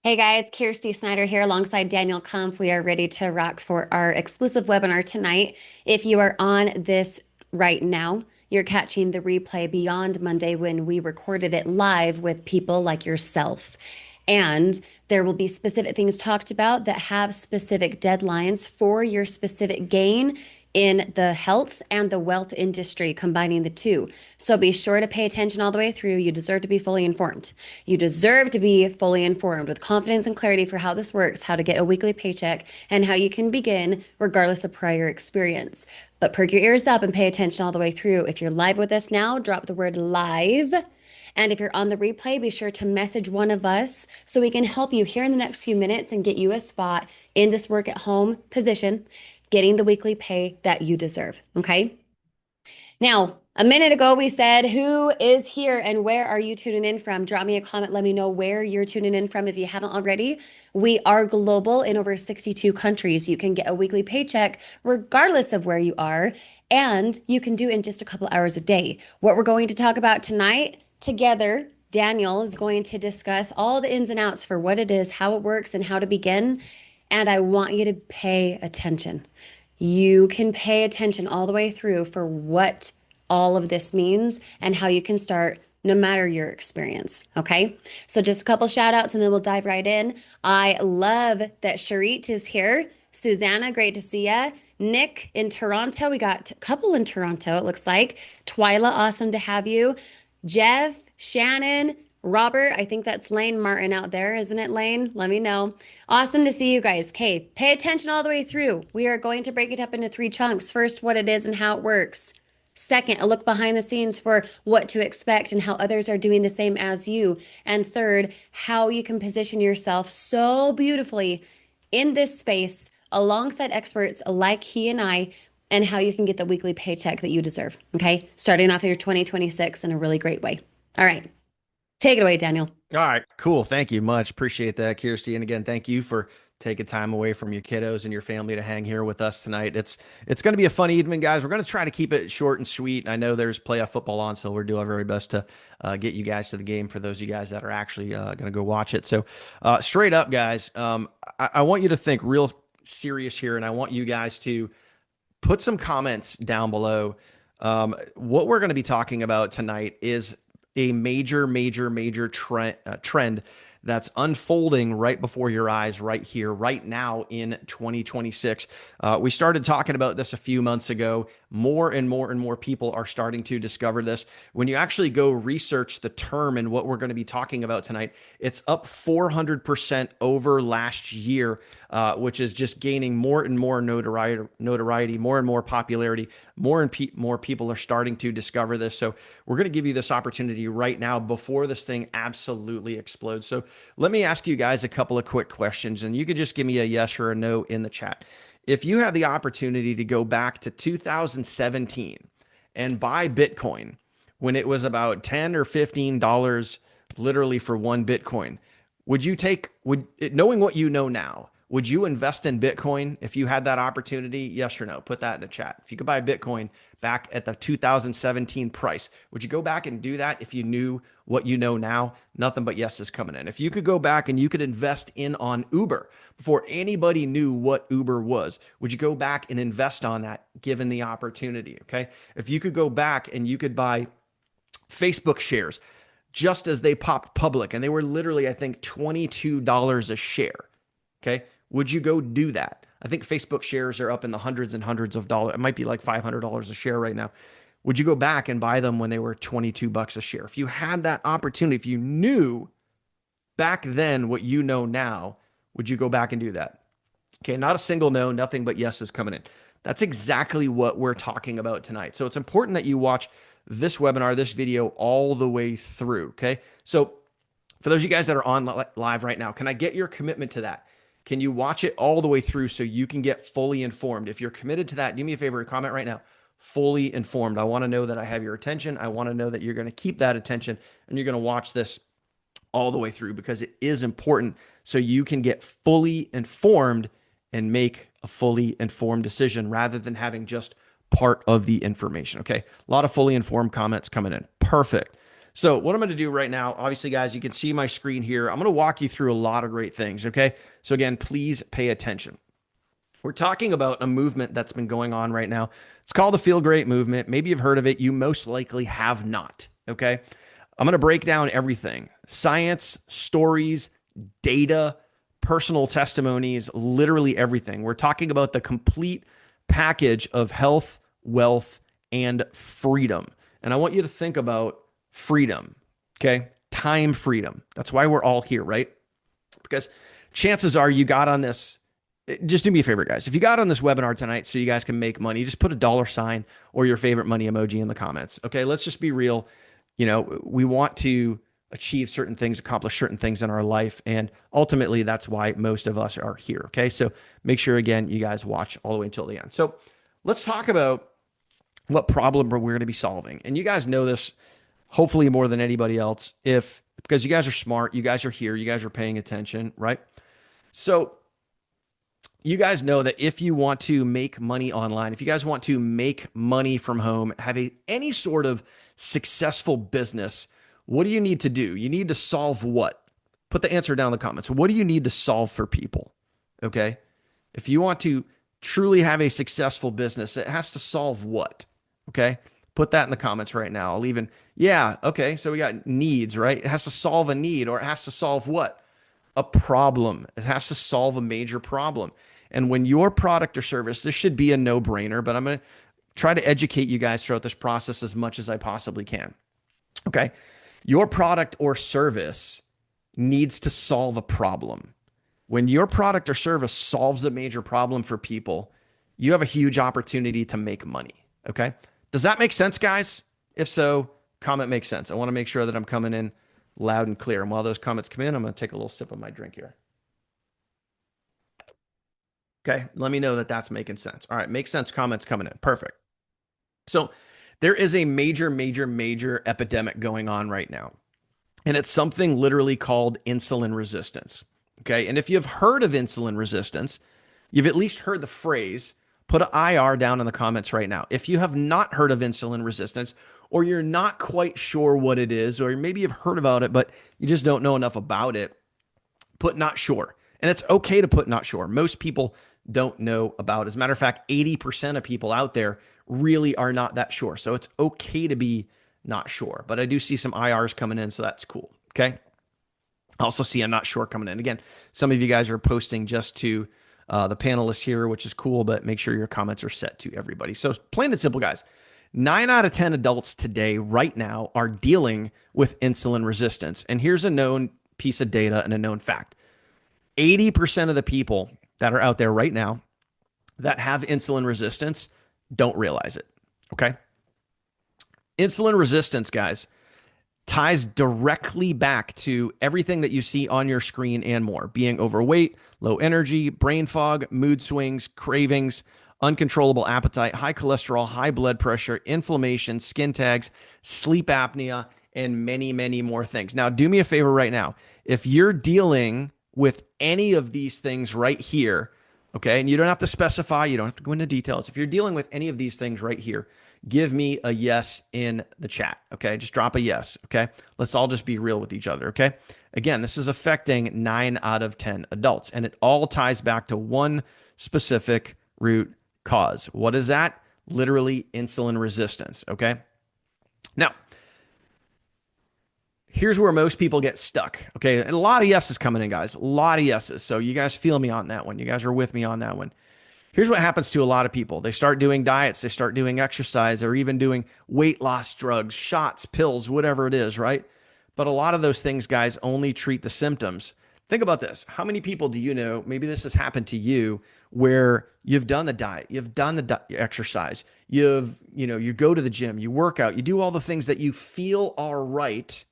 Hey guys, Kirsty Snyder here alongside Daniel Kump. We are ready to rock for our exclusive webinar tonight. If you are on this right now, you're catching the replay beyond Monday when we recorded it live with people like yourself. And there will be specific things talked about that have specific deadlines for your specific gain in the health and the wealth industry, combining the two. So be sure to pay attention all the way through. You deserve to be fully informed. You deserve to be fully informed with confidence and clarity for how this works, how to get a weekly paycheck, and how you can begin regardless of prior experience. But perk your ears up and pay attention all the way through. If you're live with us now, drop the word live. And if you're on the replay, be sure to message one of us so we can help you here in the next few minutes and get you a spot in this work at home position, getting the weekly pay that you deserve. Okay. Now, a minute ago, we said, who is here and where are you tuning in from? Drop me a comment. Let me know where you're tuning in from if you haven't already. We are global in over 62 countries. You can get a weekly paycheck regardless of where you are, and you can do it in just a couple hours a day. What we're going to talk about tonight together, Daniel is going to discuss all the ins and outs for what it is, how it works, and how to begin. And I want you to pay attention. You can pay attention all the way through for what all of this means and how you can start no matter your experience. Okay. So just a couple shout outs and then we'll dive right in. I love that Sharit is here. Susanna, great to see ya. Nick in Toronto. We got a couple in Toronto, it looks like. Twyla, awesome to have you. Jeff, Shannon, Robert, I think that's Lane Martin out there, isn't it, Lane? Let me know. Awesome to see you guys. Okay, pay attention all the way through. We are going to break it up into three chunks. First, what it is and how it works. Second, a look behind the scenes for what to expect and how others are doing the same as you. And third, how you can position yourself so beautifully in this space alongside experts like he and I, and how you can get the weekly paycheck that you deserve. Okay, starting off your 2026 in a really great way. All right. Take it away, Daniel. All right, cool. Thank you much. Appreciate that, Kirsty. And again, thank you for taking time away from your kiddos and your family to hang here with us tonight. It's going to be a fun evening, guys. We're going to try to keep it short and sweet. I know there's playoff football on, so we're doing our very best to get you guys to the game for those of you guys that are actually going to go watch it. So straight up, guys, I want you to think real serious here, and I want you guys to put some comments down below. What we're going to be talking about tonight is a major trend that's unfolding right before your eyes right here, right now in 2026. We started talking about this a few months ago. More and more people are starting to discover this. When you actually go research the term and what we're going to be talking about tonight, it's up 400% over last year, which is just gaining more and more notoriety, more and more popularity. More people are starting to discover this. So we're going to give you this opportunity right now before this thing absolutely explodes. So let me ask you guys a couple of quick questions, and you could just give me a yes or a no in the chat. If you had the opportunity to go back to 2017 and buy Bitcoin when it was about $10 or $15 literally for one Bitcoin, knowing what you know now, would you invest in Bitcoin if you had that opportunity? Yes or no? Put that in the chat. If you could buy Bitcoin back at the 2017 price, would you go back and do that if you knew what you know now? Nothing but yeses coming in. If you could go back and you could invest in on Uber before anybody knew what Uber was, would you go back and invest on that given the opportunity? Okay. If you could go back and you could buy Facebook shares just as they popped public and they were literally, I think, $22 a share. Okay. Would you go do that? I think Facebook shares are up in the hundreds and hundreds of dollars. It might be like $500 a share right now. Would you go back and buy them when they were 22 bucks a share? If you had that opportunity, if you knew back then what you know now, would you go back and do that? Okay, not a single no, nothing but yeses coming in. That's exactly what we're talking about tonight. So it's important that you watch this webinar, this video all the way through, okay? So for those of you guys that are on live right now, can I get your commitment to that? Can you watch it all the way through so you can get fully informed? If you're committed to that, do me a favor, comment right now. Fully informed. I want to know that I have your attention. I want to know that you're going to keep that attention and you're going to watch this all the way through because it is important so you can get fully informed and make a fully informed decision rather than having just part of the information. Okay. A lot of fully informed comments coming in. Perfect. So what I'm going to do right now, obviously, guys, you can see my screen here. I'm going to walk you through a lot of great things. Okay. So again, please pay attention. We're talking about a movement that's been going on right now. It's called the Feel Great movement. Maybe you've heard of it. You most likely have not. Okay. I'm going to break down everything: science, stories, data, personal testimonies, literally everything. We're talking about the complete package of health, wealth, and freedom. And I want you to think about freedom. Okay. Time freedom. That's why we're all here, right? Because chances are you got on this. Just do me a favor, guys. If you got on this webinar tonight so you guys can make money, just put a dollar sign or your favorite money emoji in the comments. Okay, let's just be real. We want to achieve certain things, accomplish certain things in our life. And ultimately, that's why most of us are here. Okay, so make sure, again, you guys watch all the way until the end. So let's talk about what problem we're going to be solving. And you guys know this hopefully more than anybody else, because you guys are smart, you guys are here, you guys are paying attention, right? So you guys know that if you want to make money online, if you guys want to make money from home, have any sort of successful business, what do you need to do? You need to solve what? Put the answer down in the comments. What do you need to solve for people? Okay. If you want to truly have a successful business, it has to solve what? Okay. Put that in the comments right now. I'll even, yeah. Okay. So we got needs, right? It has to solve a need, or it has to solve what? A problem. It has to solve a major problem. And when your product or service, this should be a no-brainer, but I'm going to try to educate you guys throughout this process as much as I possibly can. Okay. Your product or service needs to solve a problem. When your product or service solves a major problem for people, you have a huge opportunity to make money. Okay. Does that make sense, guys? If so, comment makes sense. I want to make sure that I'm coming in loud and clear. And while those comments come in, I'm going to take a little sip of my drink here. Okay, let me know that that's making sense. All right, makes sense. Comments coming in. Perfect. So there is a major, major, major epidemic going on right now. And it's something literally called insulin resistance. Okay, and if you've heard of insulin resistance, you've at least heard the phrase. Put an IR down in the comments right now. If you have not heard of insulin resistance, or you're not quite sure what it is, or maybe you've heard about it, but you just don't know enough about it, put not sure. And it's okay to put not sure. Most people don't know about it. As a matter of fact, 80% of people out there really are not that sure. So it's okay to be not sure. But I do see some IRs coming in, so that's cool. Okay. I also see I'm not sure coming in. Again, some of you guys are posting just to the panelists here, which is cool, but make sure your comments are set to everybody. So plain and simple, guys. 9 out of 10 adults today, right now, are dealing with insulin resistance. And here's a known piece of data and a known fact. 80% of the people that are out there right now that have insulin resistance don't realize it. Okay. Insulin resistance, guys, ties directly back to everything that you see on your screen and more: being overweight, low energy, brain fog, mood swings, cravings, uncontrollable appetite, high cholesterol, high blood pressure, inflammation, skin tags, sleep apnea, and many, many more things. Now, do me a favor right now. If you're dealing with any of these things right here, okay, and you don't have to specify, you don't have to go into details. If you're dealing with any of these things right here, give me a yes in the chat, okay? Just drop a yes, okay? Let's all just be real with each other, okay? Again, this is affecting 9 out of 10 adults, and it all ties back to one specific root cause. What is that? Literally insulin resistance, okay? Now, here's where most people get stuck. Okay. And a lot of yeses coming in, guys. A lot of yeses. So you guys feel me on that one. You guys are with me on that one. Here's what happens to a lot of people. They start doing diets. They start doing exercise, or even doing weight loss drugs, shots, pills, whatever it is, right? But a lot of those things, guys, only treat the symptoms. Think about this. How many people do you know, maybe this has happened to you, where you've done the diet, you've done the exercise, you go to the gym, you work out, you do all the things that you feel are right,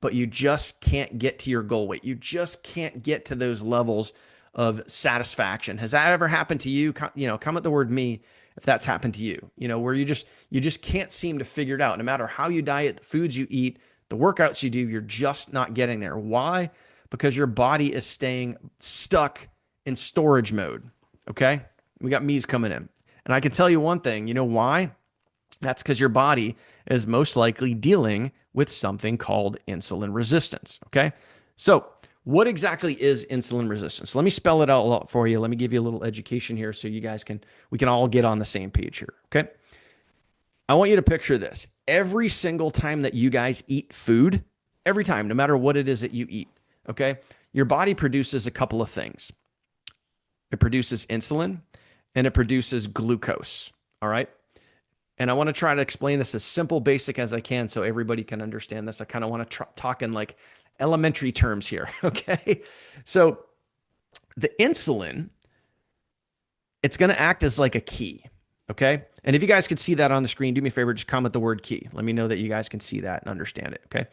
but you just can't get to your goal weight. You just can't get to those levels of satisfaction. Has that ever happened to you? Comment the word me if that's happened to you, where you just can't seem to figure it out. No matter how you diet, the foods you eat, the workouts you do, you're just not getting there. Why? Because your body is staying stuck in storage mode. Okay. We got me's coming in. And I can tell you one thing, you know why? That's because your body is most likely dealing with something called insulin resistance. Okay. So, what exactly is insulin resistance? Let me spell it out for you. Let me give you a little education here so we can all get on the same page here. Okay. I want you to picture this. Every single time that you guys eat food, every time, no matter what it is that you eat, okay, your body produces a couple of things. It produces insulin and it produces glucose. All right. And I want to try to explain this as simple, basic as I can so everybody can understand this. I kind of want to talk in like elementary terms here. Okay. So the insulin, it's going to act as like a key. Okay. And if you guys can see that on the screen, do me a favor, just comment the word key. Let me know that you guys can see that and understand it. Okay.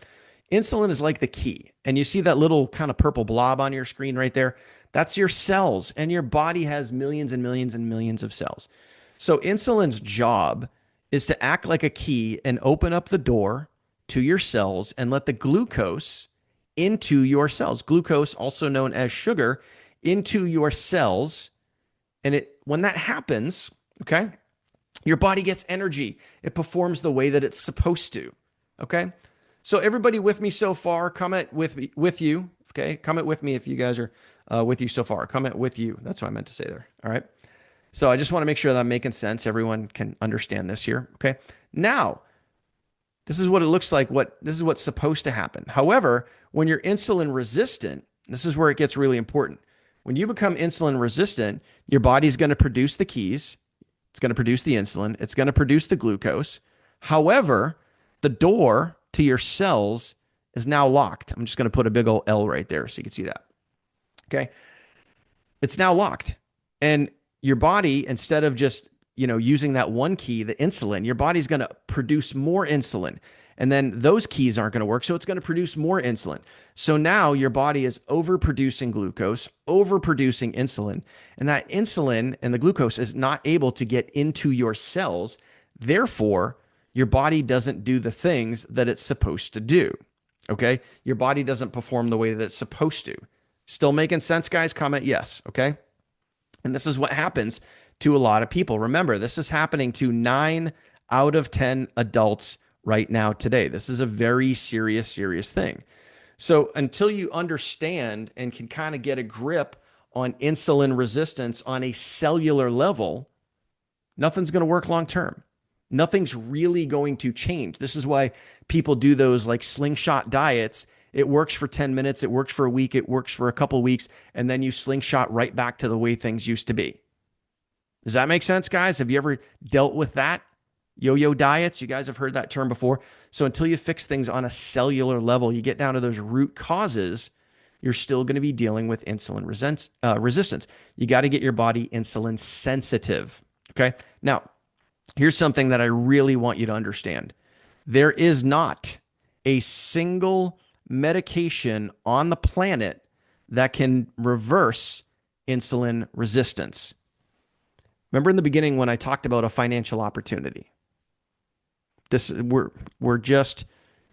Insulin is like the key. And you see that little kind of purple blob on your screen right there? That's your cells. And your body has millions and millions and millions of cells. So insulin's job is to act like a key and open up the door to your cells and let the glucose into your cells. Glucose, also known as sugar, into your cells. And when that happens, okay, your body gets energy. It performs the way that it's supposed to. Okay. So everybody with me so far, comment with you. Okay. Comment with me if you guys are with you so far. Comment with you. That's what I meant to say there. All right. So I just want to make sure that I'm making sense. Everyone can understand this here. Okay. Now, this is what it looks like. This is what's supposed to happen. However, when you're insulin resistant, this is where it gets really important. When you become insulin resistant, your body's going to produce the keys. It's going to produce the insulin. It's going to produce the glucose. However, the door to your cells is now locked. I'm just going to put a big old L right there so you can see that. Okay. It's now locked. And your body, instead of just, using that one key, the insulin, your body's going to produce more insulin. And then those keys aren't going to work. So it's going to produce more insulin. So now your body is overproducing glucose, overproducing insulin. And that insulin and the glucose is not able to get into your cells. Therefore, your body doesn't do the things that it's supposed to do. Okay. Your body doesn't perform the way that it's supposed to. Still making sense, guys? Comment yes. Okay. And this is what happens to a lot of people. Remember, this is happening to 9 out of 10 adults right now today. This is a very serious, serious thing. So until you understand and can kind of get a grip on insulin resistance on a cellular level, nothing's going to work long term. Nothing's really going to change. This is why people do those like slingshot diets. It works for 10 minutes. It works for a week. It works for a couple of weeks. And then you slingshot right back to the way things used to be. Does that make sense, guys? Have you ever dealt with that? Yo-yo diets? You guys have heard that term before. So until you fix things on a cellular level, you get down to those root causes, you're still going to be dealing with insulin resistance. You got to get your body insulin sensitive. Okay. Now, here's something that I really want you to understand. There is not a single medication on the planet that can reverse insulin resistance. Remember in the beginning when I talked about a financial opportunity? We're just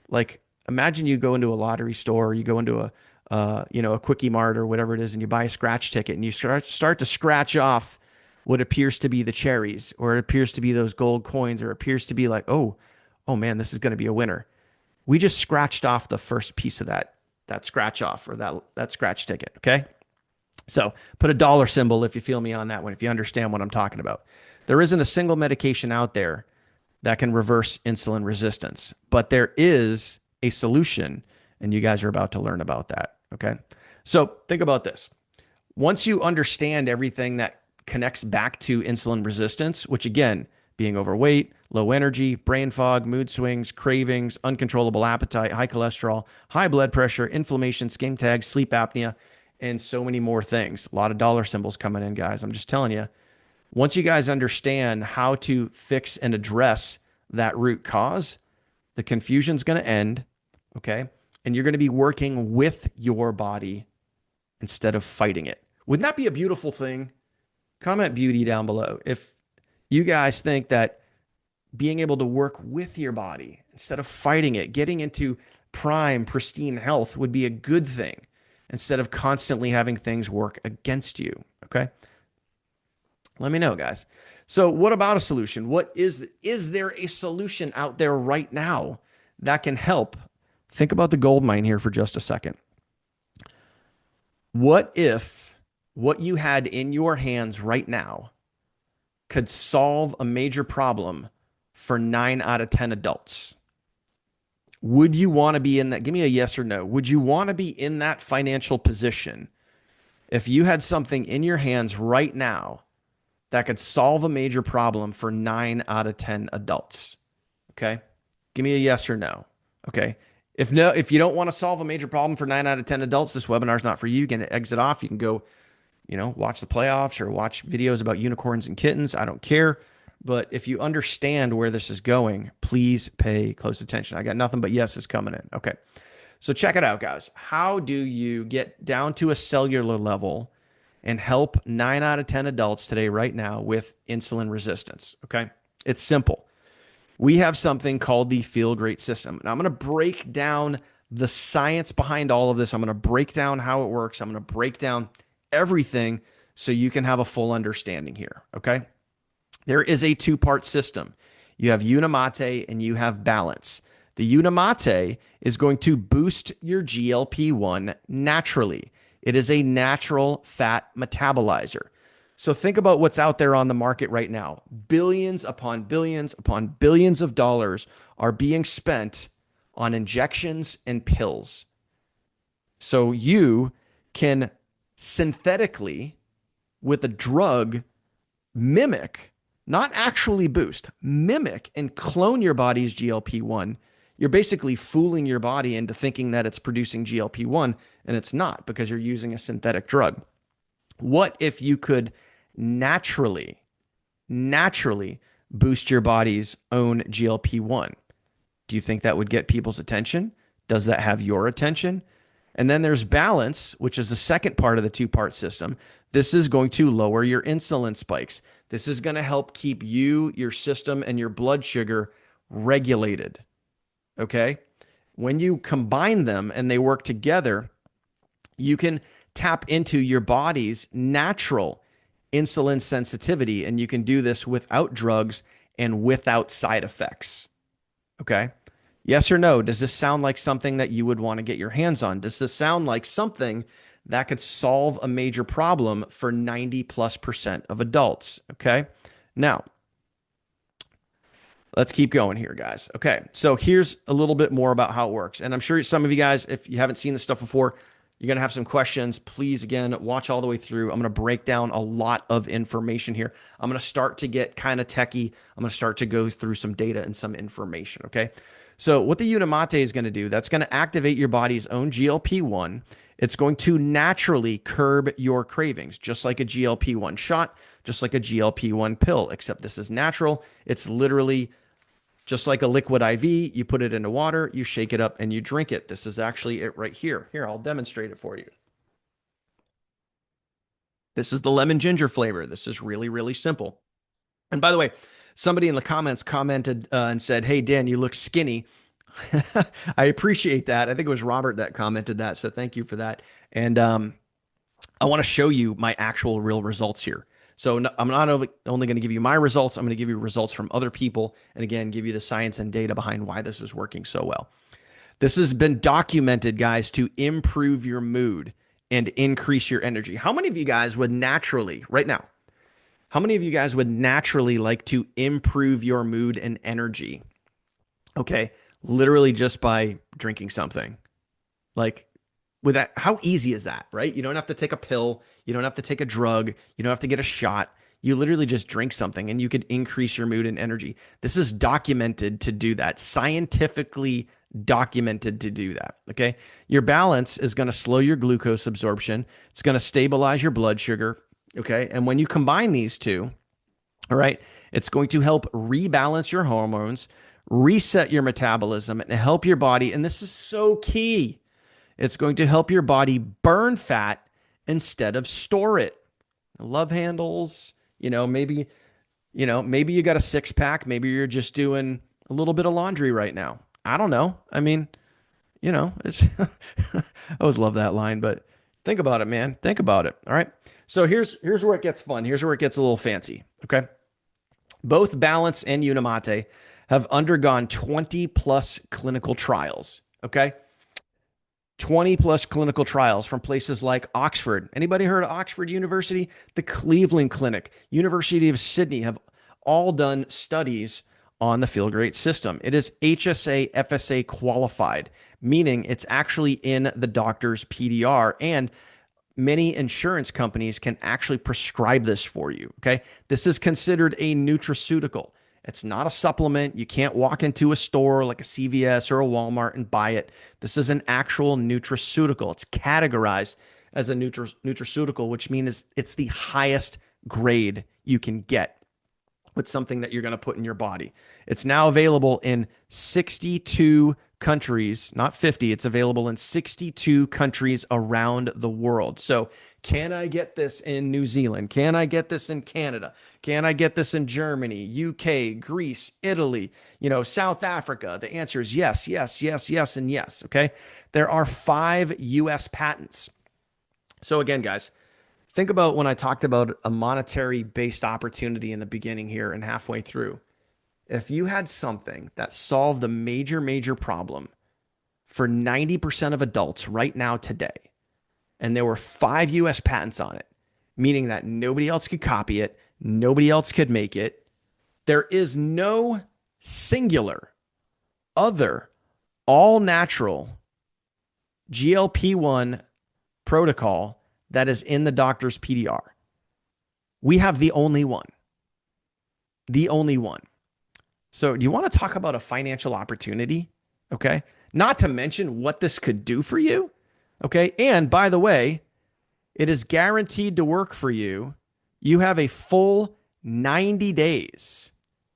like, imagine you go into a lottery store, or you go into a Quickie Mart or whatever it is, and you buy a scratch ticket and you start to scratch off what appears to be the cherries, or it appears to be those gold coins, or it appears to be like, oh man, this is going to be a winner. We just scratched off the first piece of that scratch off, or that scratch ticket. Okay. So put a dollar symbol if you feel me on that one, if you understand what I'm talking about. There isn't a single medication out there that can reverse insulin resistance, but there is a solution, and you guys are about to learn about that. Okay. So think about this. Once you understand everything that connects back to insulin resistance, which again, being overweight, low energy, brain fog, mood swings, cravings, uncontrollable appetite, high cholesterol, high blood pressure, inflammation, skin tags, sleep apnea, and so many more things. A lot of dollar symbols coming in, guys. I'm just telling you, once you guys understand how to fix and address that root cause, the confusion's going to end, okay? And you're going to be working with your body instead of fighting it. Wouldn't that be a beautiful thing? Comment beauty down below if you guys think that being able to work with your body instead of fighting it, getting into prime, pristine health would be a good thing instead of constantly having things work against you. Okay. Let me know, guys. So what about a solution? Is there a solution out there right now that can help. Think about the gold mine here for just a second. What if what you had in your hands right now could solve a major problem for 9 out of 10 adults? Would you want to be in that? Give me a yes or no. Would you want to be in that financial position if you had something in your hands right now that could solve a major problem for 9 out of 10 adults? Okay. Give me a yes or no. Okay. If no, if you don't want to solve a major problem for 9 out of 10 adults, this webinar is not for you. You can exit off. You can go, watch the playoffs or watch videos about unicorns and kittens. I don't care. But if you understand where this is going, please pay close attention. I got nothing but yeses coming in. Okay. So check it out, guys. How do you get down to a cellular level and help 9 out of 10 adults today, right now, with insulin resistance? Okay. It's simple. We have something called the Feel Great system. And I'm going to break down the science behind all of this. I'm going to break down how it works. I'm going to break down everything so you can have a full understanding here. Okay. There is a two-part system. You have Unimate and you have Balance. The Unimate is going to boost your GLP-1 naturally. It is a natural fat metabolizer. So think about what's out there on the market right now. Billions upon billions upon billions of dollars are being spent on injections and pills. So you can synthetically, with a drug, mimic, not actually boost, mimic and clone your body's GLP-1. You're basically fooling your body into thinking that it's producing GLP-1, and it's not, because you're using a synthetic drug. What if you could naturally boost your body's own GLP-1? Do you think that would get people's attention? Does that have your attention? And then there's Balance, which is the second part of the two-part system. This is going to lower your insulin spikes. This is going to help keep you, your system, and your blood sugar regulated. Okay? When you combine them and they work together, you can tap into your body's natural insulin sensitivity, and you can do this without drugs and without side effects. Okay? Yes or no? Does this sound like something that you would want to get your hands on? Does this sound like something that could solve a major problem for 90+% of adults? Okay. Now, let's keep going here, guys. Okay. So here's a little bit more about how it works. And I'm sure some of you guys, if you haven't seen this stuff before, you're going to have some questions. Please, again, watch all the way through. I'm going to break down a lot of information here. I'm going to start to get kind of techie. I'm going to start to go through some data and some information. Okay. So what the Unimate is going to do, that's going to activate your body's own GLP-1. It's going to naturally curb your cravings, just like a GLP-1 shot, just like a GLP-1 pill, except this is natural. It's literally just like a liquid IV. You put it into water, you shake it up, and you drink it. This is actually it right here. Here, I'll demonstrate it for you. This is the lemon ginger flavor. This is really, really simple. And by the way, somebody in the comments commented and said, "Hey, Dan, you look skinny." I appreciate that. I think it was Robert that commented that. So thank you for that. And I want to show you my actual real results here. So I'm not only going to give you my results, I'm going to give you results from other people. And again, give you the science and data behind why this is working so well. This has been documented, guys, to improve your mood and increase your energy. How many of you guys would naturally, right now, how many of you guys would naturally like to improve your mood and energy? Okay. Literally just by drinking something. Like, with that, how easy is that, right? You don't have to take a pill. You don't have to take a drug. You don't have to get a shot. You literally just drink something and you could increase your mood and energy. This is documented to do that, scientifically documented to do that. Okay. Your Balance is going to slow your glucose absorption. It's going to stabilize your blood sugar. Okay. And when you combine these two, all right, it's going to help rebalance your hormones, reset your metabolism, and help your body. And this is so key. It's going to help your body burn fat instead of store it. Love handles, maybe you got a 6-pack. Maybe you're just doing a little bit of laundry right now. I don't know. I mean, it's I always love that line, but think about it, man. Think about it. All right. So here's where it gets fun. Here's where it gets a little fancy. Okay. Both Balance and Unimate have undergone 20 plus clinical trials. Okay. 20 plus clinical trials from places like Oxford. Anybody heard of Oxford University? The Cleveland Clinic, University of Sydney have all done studies on the Feel Great system. It is HSA FSA qualified, meaning it's actually in the doctor's PDR, and many insurance companies can actually prescribe this for you. Okay. This is considered a nutraceutical. It's not a supplement. You can't walk into a store like a CVS or a Walmart and buy it. This is an actual nutraceutical. It's categorized as a nutraceutical, which means it's the highest grade you can get with something that you're going to put in your body. It's now available in 62 countries, not 50. It's available in 62 countries around the world. So, can I get this in New Zealand? Can I get this in Canada? Can I get this in Germany, UK, Greece, Italy, South Africa? The answer is yes, yes, yes, yes, and yes. Okay. There are 5 US patents. So, again, guys, think about when I talked about a monetary based opportunity in the beginning here and halfway through. If you had something that solved a major, major problem for 90% of adults right now today, and there were 5 US patents on it, meaning that nobody else could copy it, nobody else could make it, there is no singular other all natural GLP-1 protocol that is in the doctor's PDR. We have the only one. The only one. So, do you want to talk about a financial opportunity? Okay. Not to mention what this could do for you. Okay. And by the way, it is guaranteed to work for you. You have a full 90 days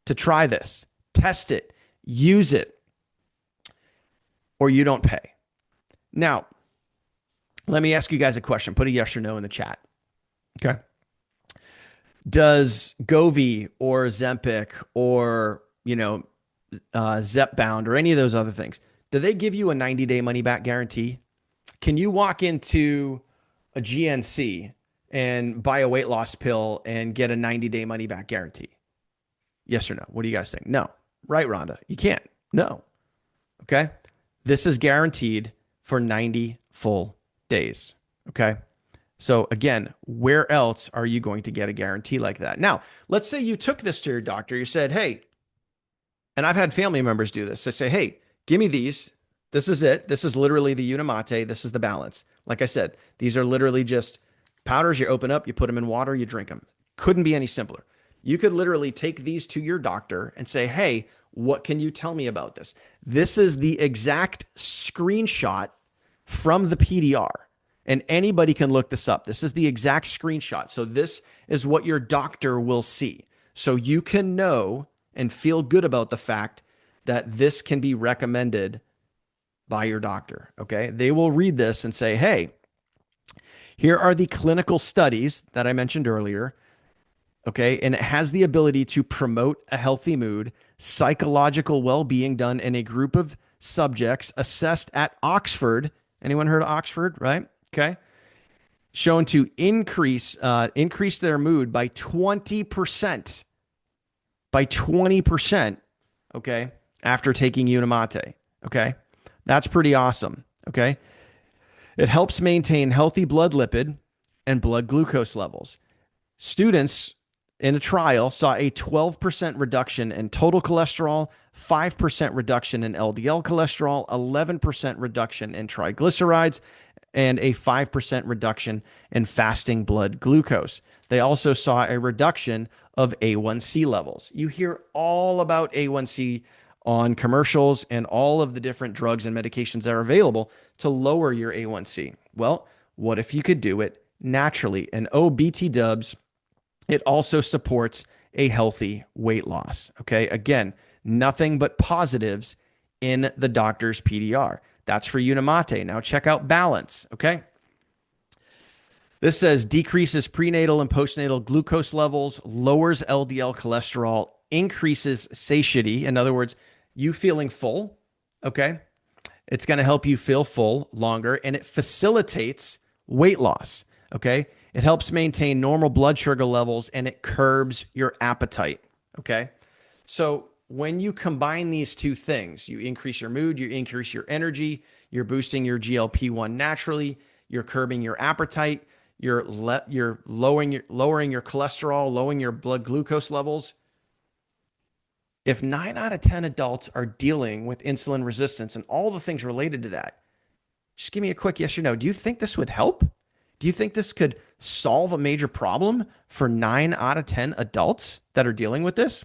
to try this, test it, use it, or you don't pay. Now, let me ask you guys a question. Put a yes or no in the chat. Okay. Does Govee or Zempic or, Zepbound or any of those other things, do they give you a 90-day money-back guarantee? Can you walk into a GNC and buy a weight loss pill and get a 90-day money-back guarantee? Yes or no? What do you guys think? No. Right, Rhonda? You can't. No. Okay? This is guaranteed for 90 full days. Okay? So again, where else are you going to get a guarantee like that? Now, let's say you took this to your doctor. You said, hey, and I've had family members do this. They say, hey, give me these. This is it. This is literally the Unimate. This is the balance. Like I said, these are literally just powders. You open up, you put them in water, you drink them. Couldn't be any simpler. You could literally take these to your doctor and say, hey, what can you tell me about this? This is the exact screenshot from the PDR. And anybody can look this up. This is the exact screenshot. So this is what your doctor will see. So you can know and feel good about the fact that this can be recommended by your doctor. Okay. They will read this and say, hey, here are the clinical studies that I mentioned earlier. Okay. And it has the ability to promote a healthy mood, psychological well-being done in a group of subjects assessed at Oxford. Anyone heard of Oxford, right? Okay. Shown to increase their mood by 20%. By 20%. Okay. After taking Unimate. Okay. That's pretty awesome. Okay. It helps maintain healthy blood lipid and blood glucose levels. Students in a trial saw a 12% reduction in total cholesterol, 5% reduction in LDL cholesterol, 11% reduction in triglycerides, and a 5% reduction in fasting blood glucose. They also saw a reduction of A1C levels. You hear all about A1C on commercials and all of the different drugs and medications that are available to lower your A1C. Well, what if you could do it naturally? And BT dubs, it also supports a healthy weight loss. Okay. Again, nothing but positives in the doctor's PDR. That's for Unimate. Now check out Balance. Okay. This says decreases prenatal and postnatal glucose levels, lowers LDL cholesterol, increases satiety. In other words, you feeling full. Okay. It's going to help you feel full longer, and it facilitates weight loss. Okay. It helps maintain normal blood sugar levels, and it curbs your appetite. Okay. So when you combine these two things, you increase your mood, you increase your energy, you're boosting your GLP-1 naturally, you're curbing your appetite, you're lowering your cholesterol, lowering your blood glucose levels. If 9 out of 10 adults are dealing with insulin resistance and all the things related to that, just give me a quick yes or no. Do you think this would help? Do you think this could solve a major problem for 9 out of 10 adults that are dealing with this?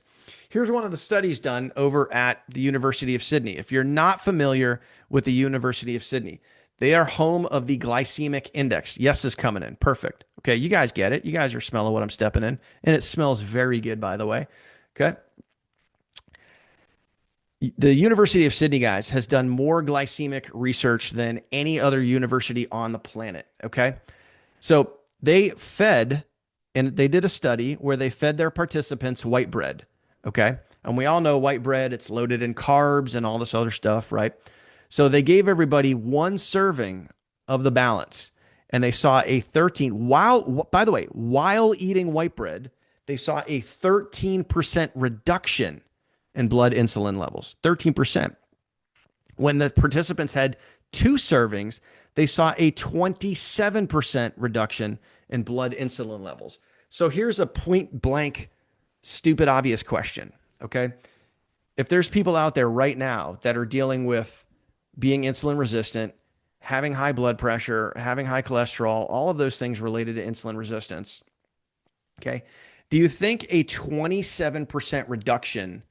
Here's one of the studies done over at the University of Sydney. If you're not familiar with the University of Sydney, they are home of the glycemic index. Yes is coming in. Perfect. Okay, you guys get it. You guys are smelling what I'm stepping in. And it smells very good, by the way. Okay. The University of Sydney, guys, has done more glycemic research than any other university on the planet. Okay. So they fed, and they did a study where they fed their participants white bread. Okay. And we all know white bread, it's loaded in carbs and all this other stuff, right? So they gave everybody one serving of the balance, and they saw a 13, by the way, while eating white bread, they saw a 13% reduction in blood insulin levels. 13%. When the participants had two servings, they saw a 27% reduction in blood insulin levels. So here's a point blank, stupid, obvious question. Okay. If there's people out there right now that are dealing with being insulin resistant, having high blood pressure, having high cholesterol, all of those things related to insulin resistance. Okay. Do you think a 27% reduction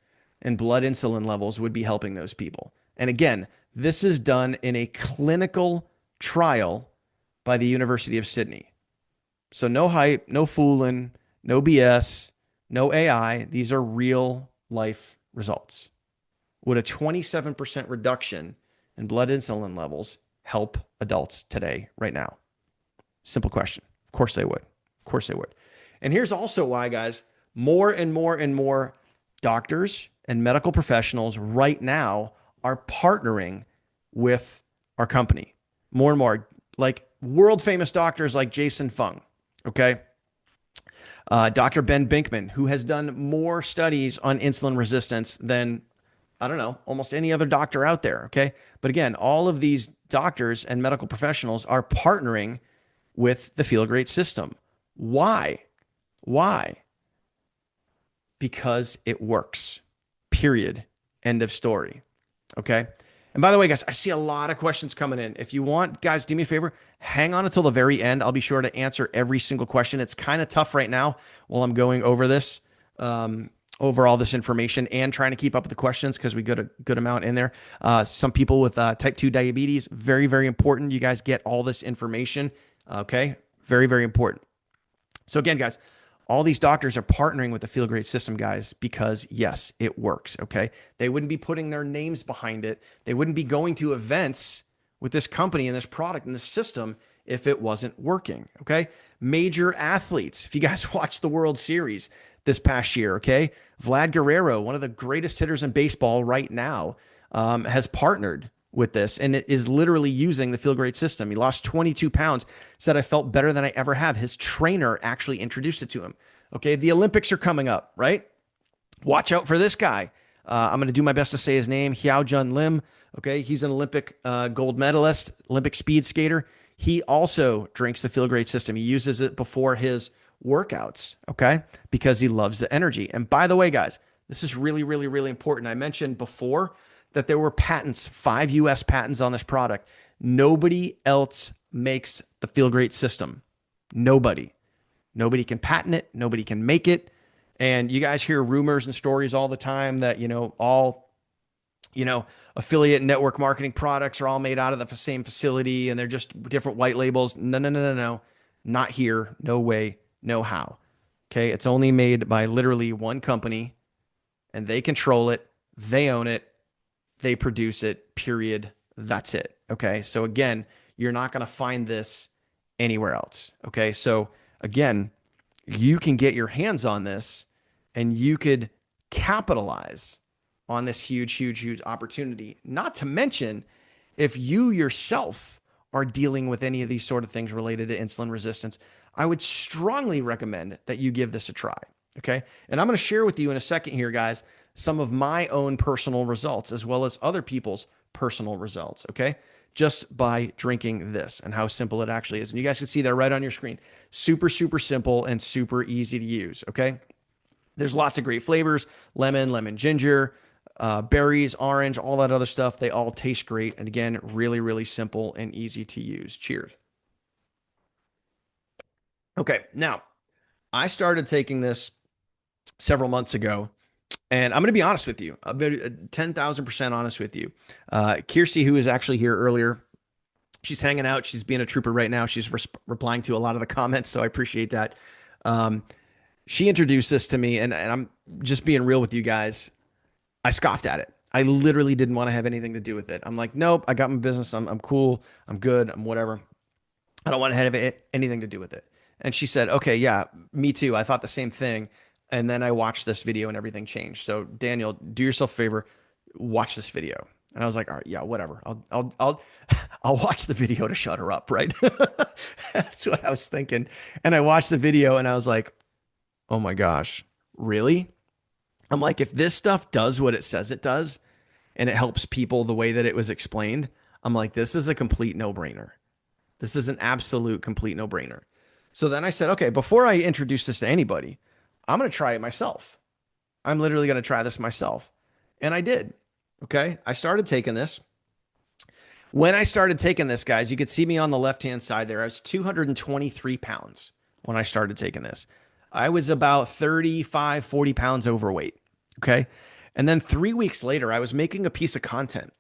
in blood insulin levels would be helping those people? And again, this is done in a clinical trial by the University of Sydney. So no hype, no fooling, no BS, no AI. These are real life results. Would a 27% reduction in blood insulin levels help adults today, right now? Simple question. Of course they would. Of course they would. And here's also why, guys, more and more and more doctors and medical professionals right now are partnering with our company. More and more, like world famous doctors like Jason Fung, okay? Dr. Ben Binkman, who has done more studies on insulin resistance than, I don't know, almost any other doctor out there, okay? But again, all of these doctors and medical professionals are partnering with the Feel Great system. Why? Why? Because it works. Period. End of story. Okay. And by the way, guys, I see a lot of questions coming in. If you want, guys, do me a favor, hang on until the very end. I'll be sure to answer every single question. It's kind of tough right now while I'm going over this, over all this information and trying to keep up with the questions because we got a good amount in there. Some people with type 2 diabetes, very, very important. You guys get all this information. Okay. Very, very important. So again, guys, all these doctors are partnering with the Feel Great system, guys, because yes, it works. Okay. They wouldn't be putting their names behind it. They wouldn't be going to events with this company and this product and this system if it wasn't working. Okay. Major athletes. If you guys watched the World Series this past year, okay, Vlad Guerrero, one of the greatest hitters in baseball right now, has partnered with this, and it is literally using the Feel Great system. He lost 22 pounds, said, I felt better than I ever have. His trainer actually introduced it to him. Okay. The Olympics are coming up, right? Watch out for this guy. I'm going to do my best to say his name, Hiao Jun Lim. Okay. He's an Olympic gold medalist, Olympic speed skater. He also drinks the Feel Great system. He uses it before his workouts. Okay. Because he loves the energy. And by the way, guys, this is really, really, really important. I mentioned before that there were patents, 5 US patents on this product. Nobody else makes the Feel Great system. Nobody. Nobody can patent it. Nobody can make it. And you guys hear rumors and stories all the time that, all, affiliate network marketing products are all made out of the same facility and they're just different white labels. No, no, no, no, no. Not here. No way. No how. Okay. It's only made by literally one company and they control it. They own it. They produce it, period. That's it. Okay. So again, you're not going to find this anywhere else. Okay. So again, you can get your hands on this and you could capitalize on this huge, huge, huge opportunity. Not to mention, if you yourself are dealing with any of these sort of things related to insulin resistance, I would strongly recommend that you give this a try. Okay. And I'm going to share with you in a second here, guys, some of my own personal results as well as other people's personal results. Okay. Just by drinking this and how simple it actually is. And you guys can see that right on your screen. Super, super simple and super easy to use. Okay. There's lots of great flavors: lemon, lemon ginger, berries, orange, all that other stuff. They all taste great. And again, really, really simple and easy to use. Cheers. Okay. Now, I started taking this several months ago. And I'm going to be honest with you. I'm going to be 10,000% honest with you. Kirsty, who was actually here earlier, she's hanging out. She's being a trooper right now. She's replying to a lot of the comments, so I appreciate that. Um, she introduced this to me, and I'm just being real with you guys. I scoffed at it. I literally didn't want to have anything to do with it. I'm like, nope, I got my business. I'm cool. I'm good. I'm whatever. I don't want to have anything to do with it. And she said, okay, yeah, me too. I thought the same thing. And then I watched this video and everything changed. So Daniel, do yourself a favor, watch this video. And I was like, all right, yeah, whatever. I'll watch the video to shut her up, right? That's what I was thinking. And I watched the video and I was like, oh my gosh, really? I'm like, if this stuff does what it says it does and it helps people the way that it was explained, I'm like, this is a complete no-brainer. This is an absolute complete no-brainer. So then I said, okay, before I introduce this to anybody, I'm going to try it myself. I'm literally going to try this myself. And I did. Okay. I started taking this. When I started taking this, guys, you could see me on the left-hand side there. I was 223 pounds when I started taking this. I was about 35, 40 pounds overweight. Okay. And then 3 weeks later, I was making a piece of content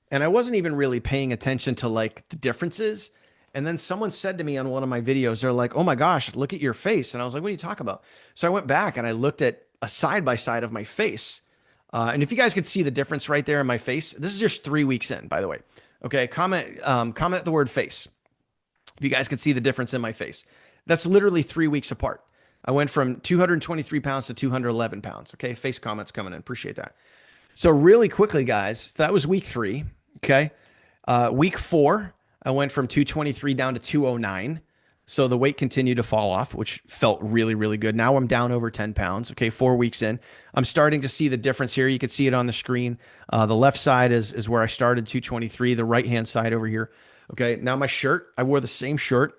and I wasn't even really paying attention to like the differences. And then someone said to me on one of my videos, they're like, oh my gosh, look at your face. And I was like, what are you talking about? So I went back and I looked at a side by side of my face. And if you guys could see the difference right there in my face, this is just 3 weeks in, by the way. Okay, comment the word face. If you guys could see the difference in my face, that's literally 3 weeks apart. I went from 223 pounds to 211 pounds. Okay, face comments coming in. Appreciate that. So really quickly, guys, that was week 3. Okay, week 4, I went from 223 down to 209. So the weight continued to fall off, which felt really, really good. Now I'm down over 10 pounds. Okay, 4 weeks in. I'm starting to see the difference here. You can see it on the screen. The left side is where I started, 223. The right-hand side over here. Okay, now my shirt, I wore the same shirt.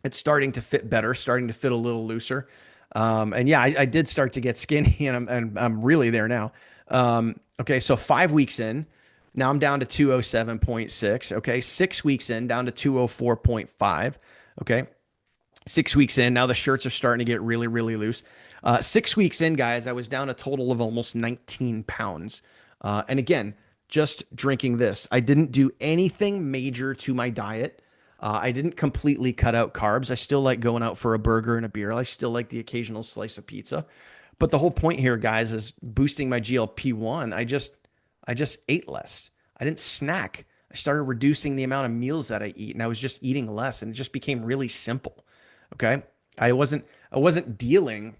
It's starting to fit better, starting to fit a little looser. And yeah, I did start to get skinny, and I'm really there now. Okay, so 5 weeks in, now I'm down to 207.6. Okay, 6 weeks in, down to 204.5. Okay, 6 weeks in, now the shirts are starting to get really, really loose. 6 weeks in, guys, I was down a total of almost 19 pounds. And again, just drinking this. I didn't do anything major to my diet. I didn't completely cut out carbs. I still like going out for a burger and a beer. I still like the occasional slice of pizza. But the whole point here, guys, is boosting my GLP-1. I just ate less. I didn't snack. I started reducing the amount of meals that I eat, and I was just eating less, and it just became really simple. Okay? I wasn't dealing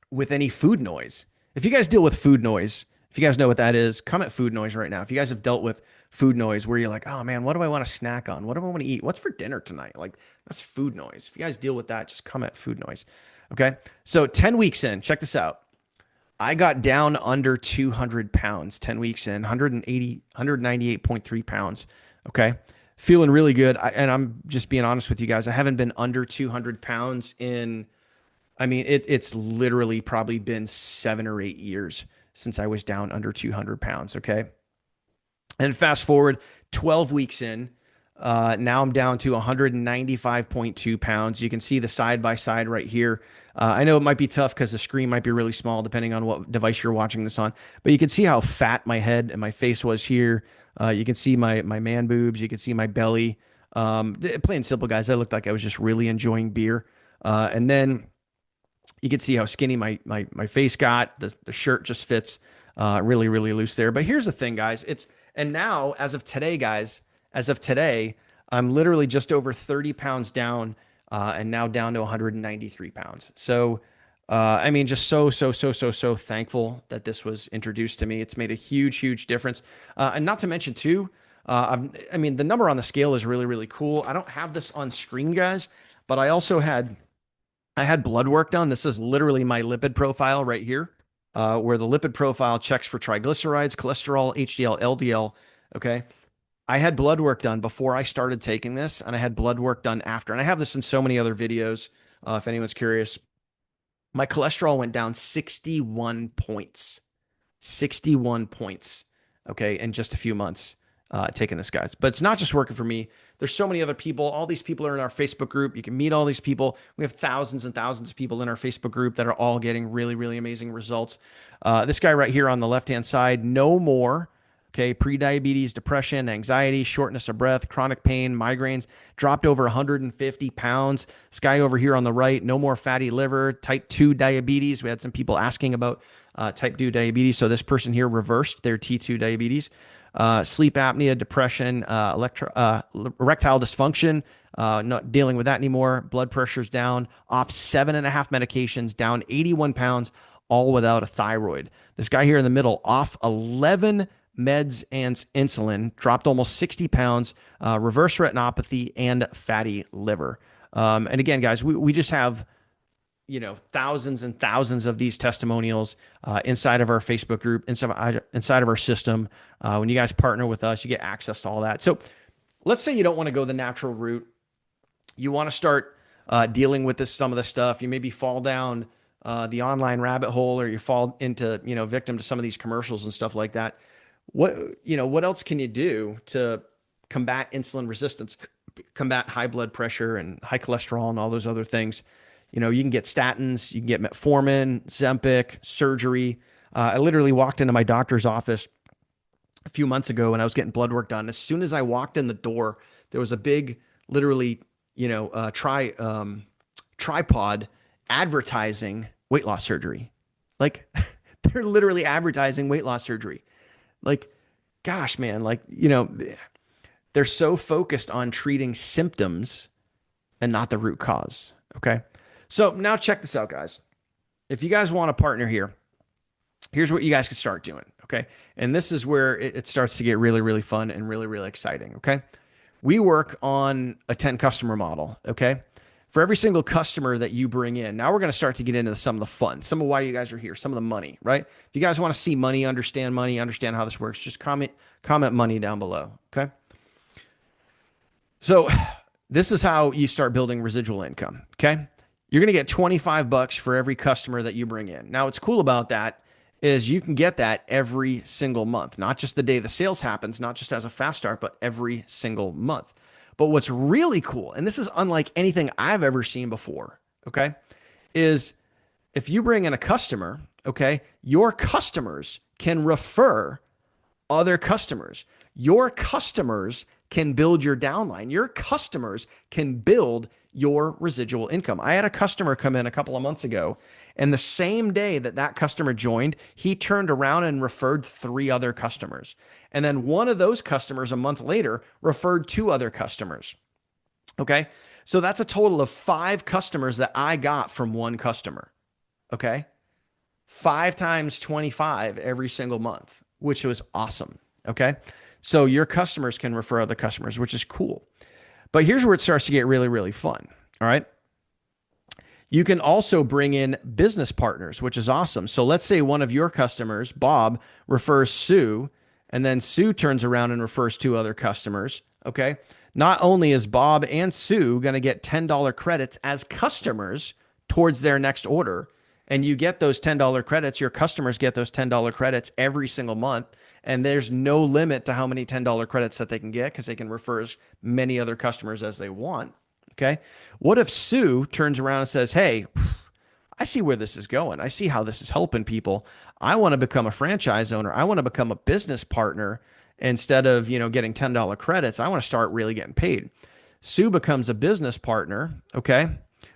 with any food noise. If you guys deal with food noise, if you guys know what that is, comment food noise right now. If you guys have dealt with food noise where you're like, oh man, what do I want to snack on? What do I want to eat? What's for dinner tonight? Like, that's food noise. If you guys deal with that, just comment food noise. Okay. So 10 weeks in, check this out. I got down under 200 pounds, 10 weeks in, 198.3 pounds. Okay. Feeling really good. And I'm just being honest with you guys. I haven't been under 200 pounds in, I mean, it's literally probably been 7 or 8 years since I was down under 200 pounds. Okay. And fast forward 12 weeks in, now I'm down to 195.2 pounds. You can see the side by side right here. I know it might be tough because the screen might be really small depending on what device you're watching this on, but you can see how fat my head and my face was here. You can see my man boobs. You can see my belly. Plain and simple, guys. I looked like I was just really enjoying beer. And then you can see how skinny my face got. The shirt just fits really, really loose there. But here's the thing, guys. And now, as of today, guys, I'm literally just over 30 pounds down, and now down to 193 pounds. So, I mean, just so thankful that this was introduced to me. It's made a huge, huge difference. And not to mention too, I mean, the number on the scale is really, really cool. I don't have this on screen, guys, but I I had blood work done. This is literally my lipid profile right here, where the lipid profile checks for triglycerides, cholesterol, HDL, LDL. Okay. I had blood work done before I started taking this, and I had blood work done after. And I have this in so many other videos, if anyone's curious. My cholesterol went down 61 points. 61 points, okay, in just a few months taking this, guys. But it's not just working for me. There's so many other people. All these people are in our Facebook group. You can meet all these people. We have thousands and thousands of people in our Facebook group that are all getting really, really amazing results. This guy right here on the left-hand side, no more. Okay, pre-diabetes, depression, anxiety, shortness of breath, chronic pain, migraines, dropped over 150 pounds. This guy over here on the right, no more fatty liver, type 2 diabetes. We had some people asking about type 2 diabetes. So this person here reversed their T2 diabetes. Sleep apnea, depression, erectile dysfunction, not dealing with that anymore. Blood pressure's down, off 7.5 medications, down 81 pounds, all without a thyroid. This guy here in the middle, off 11 meds and insulin, dropped almost 60 pounds, reverse retinopathy, and fatty liver. And again, guys, we just have thousands and thousands of these testimonials inside of our Facebook group, inside of our system. When you guys partner with us, you get access to all that. So let's say you don't want to go the natural route. You want to start dealing with some of the stuff. You maybe fall down the online rabbit hole, or you fall into, victim to some of these commercials and stuff like that. What else can you do to combat insulin resistance, combat high blood pressure and high cholesterol and all those other things? You can get statins, you can get metformin, Zempic, surgery. I literally walked into my doctor's office a few months ago when I was getting blood work done. As soon as I walked in the door, there was a big, literally, tripod advertising weight loss surgery. Like they're literally advertising weight loss surgery. Like, gosh, man, they're so focused on treating symptoms and not the root cause. Okay. So now check this out, guys. If you guys want to partner here, here's what you guys can start doing. Okay. And this is where it starts to get really, really fun and really, really exciting. Okay. We work on a 10 customer model. Okay. For every single customer that you bring in, now we're going to start to get into some of the fun, some of why you guys are here, some of the money, right? If you guys want to see money, understand how this works, just comment money down below. Okay. So this is how you start building residual income. Okay. You're going to get $25 for every customer that you bring in. Now, what's cool about that is you can get that every single month, not just the day the sales happens, not just as a fast start, but every single month. But what's really cool, and this is unlike anything I've ever seen before, okay, is if you bring in a customer, okay, your customers can refer other customers. Your customers can build your downline. Your customers can build your residual income. I had a customer come in a couple of months ago, and the same day that customer joined, he turned around and referred 3 other customers. And then one of those customers a month later referred 2 other customers. Okay. So that's a total of 5 customers that I got from one customer. Okay. 5 times 25 every single month, which was awesome. Okay. So your customers can refer other customers, which is cool. But here's where it starts to get really, really fun. All right. You can also bring in business partners, which is awesome. So let's say one of your customers, Bob, refers Sue, and then Sue turns around and refers 2 other customers. Okay. Not only is Bob and Sue going to get $10 credits as customers towards their next order, and you get those $10 credits, your customers get those $10 credits every single month. And there's no limit to how many $10 credits that they can get because they can refer as many other customers as they want. Okay. What if Sue turns around and says, hey, I see where this is going. I see how this is helping people. I want to become a franchise owner. I want to become a business partner instead of, getting $10 credits. I want to start really getting paid. Sue becomes a business partner. Okay.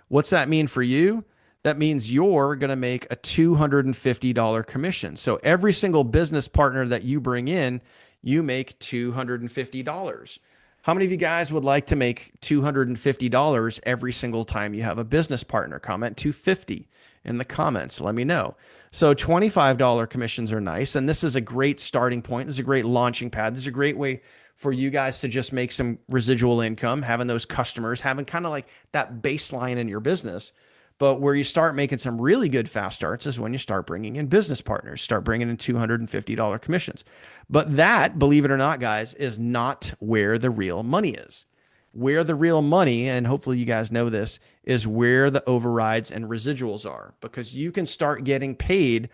What's that mean for you? That means you're going to make a $250 commission. So every single business partner that you bring in, you make $250. How many of you guys would like to make $250 every single time you have a business partner? Comment 250 in the comments. Let me know. So $25 commissions are nice. And this is a great starting point. This is a great launching pad. This is a great way for you guys to just make some residual income, having those customers, having kind of like that baseline in your business. But where you start making some really good fast starts is when you start bringing in business partners, start bringing in $250 commissions. But that, believe it or not, guys, is not where the real money is. Where the real money, and hopefully you guys know this, is where the overrides and residuals are, because you can start getting paid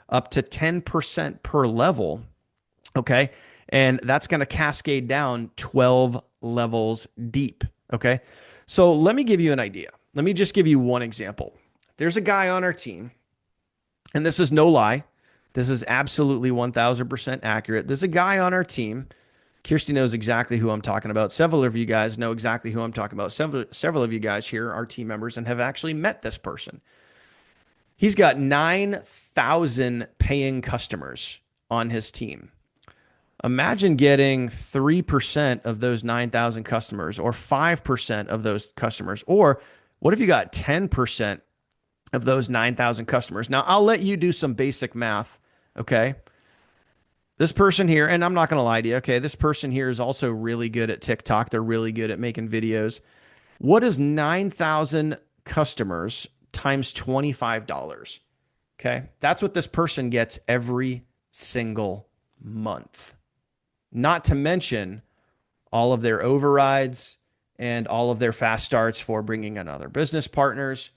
up to 10% per level. Okay. And that's going to cascade down 12 levels deep. Okay. So let me give you an idea. Let me just give you one example. There's a guy on our team, and this is no lie. This is absolutely 1000% accurate. There's a guy on our team. Kirsty knows exactly who I'm talking about. Several of you guys know exactly who I'm talking about. Several of you guys here are team members and have actually met this person. He's got 9,000 paying customers on his team. Imagine getting 3% of those 9,000 customers, or 5% of those customers. Or what if you got 10% of those 9,000 customers? Now, I'll let you do some basic math, okay? This person here, and I'm not going to lie to you, okay? This person here is also really good at TikTok. They're really good at making videos. What is 9,000 customers times $25? Okay? That's what this person gets every single month. Not to mention all of their overrides and all of their fast starts for bringing in other business partners.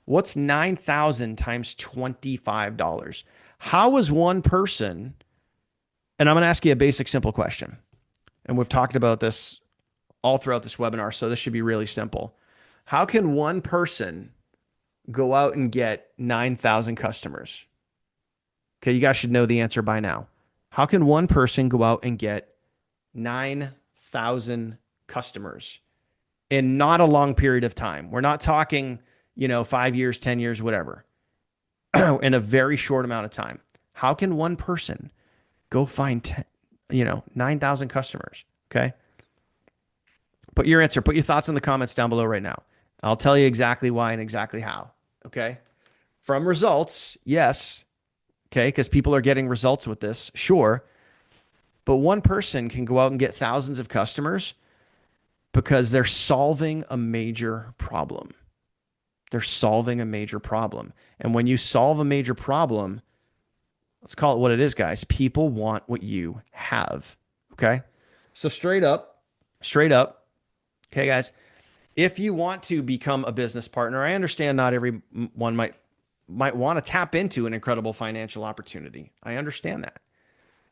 What's 9,000 times $25? How is one person, and I'm going to ask you a basic, simple question, and we've talked about this all throughout this webinar, so this should be really simple. How can one person go out and get 9,000 customers? Okay, you guys should know the answer by now. How can one person go out and get 9,000 customers in not a long period of time? We're not talking, 5 years, 10 years, whatever, in a very short amount of time. How can one person go find 9,000 customers? Okay. Put your answer, put your thoughts in the comments down below right now. I'll tell you exactly why and exactly how. Okay. From results, yes. Okay. Because people are getting results with this, sure. But one person can go out and get thousands of customers because they're solving a major problem. They're solving a major problem. And when you solve a major problem, let's call it what it is, guys. People want what you have. Okay. So straight up, okay, guys, if you want to become a business partner, I understand not everyone might want to tap into an incredible financial opportunity. I understand that.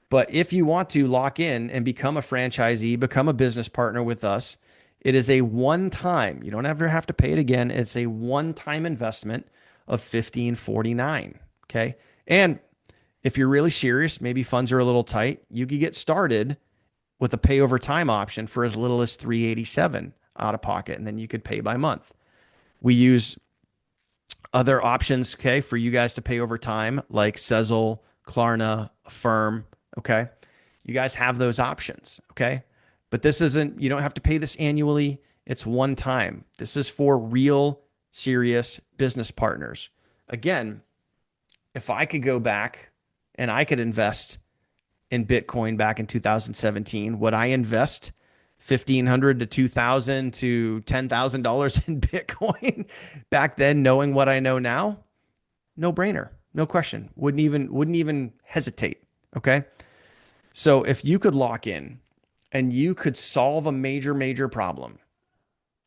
But if you want to lock in and become a franchisee, become a business partner with us, it is a one-time, you don't ever have to pay it again. It's a one-time investment of $1,549. Okay. And if you're really serious, maybe funds are a little tight, you could get started with a pay over time option for as little as $387 out of pocket, and then you could pay by month. We use other options, okay, for you guys to pay over time, like Sezzle, Klarna, Affirm, okay? You guys have those options, okay? But this isn't, you don't have to pay this annually. It's one time. This is for real, serious business partners. Again, if I could go back and I could invest in Bitcoin back in 2017, would I invest $1,500 to $2,000 to $10,000 in Bitcoin back then, knowing what I know now? No brainer, no question. Wouldn't even hesitate. Okay. So if you could lock in and you could solve a major problem,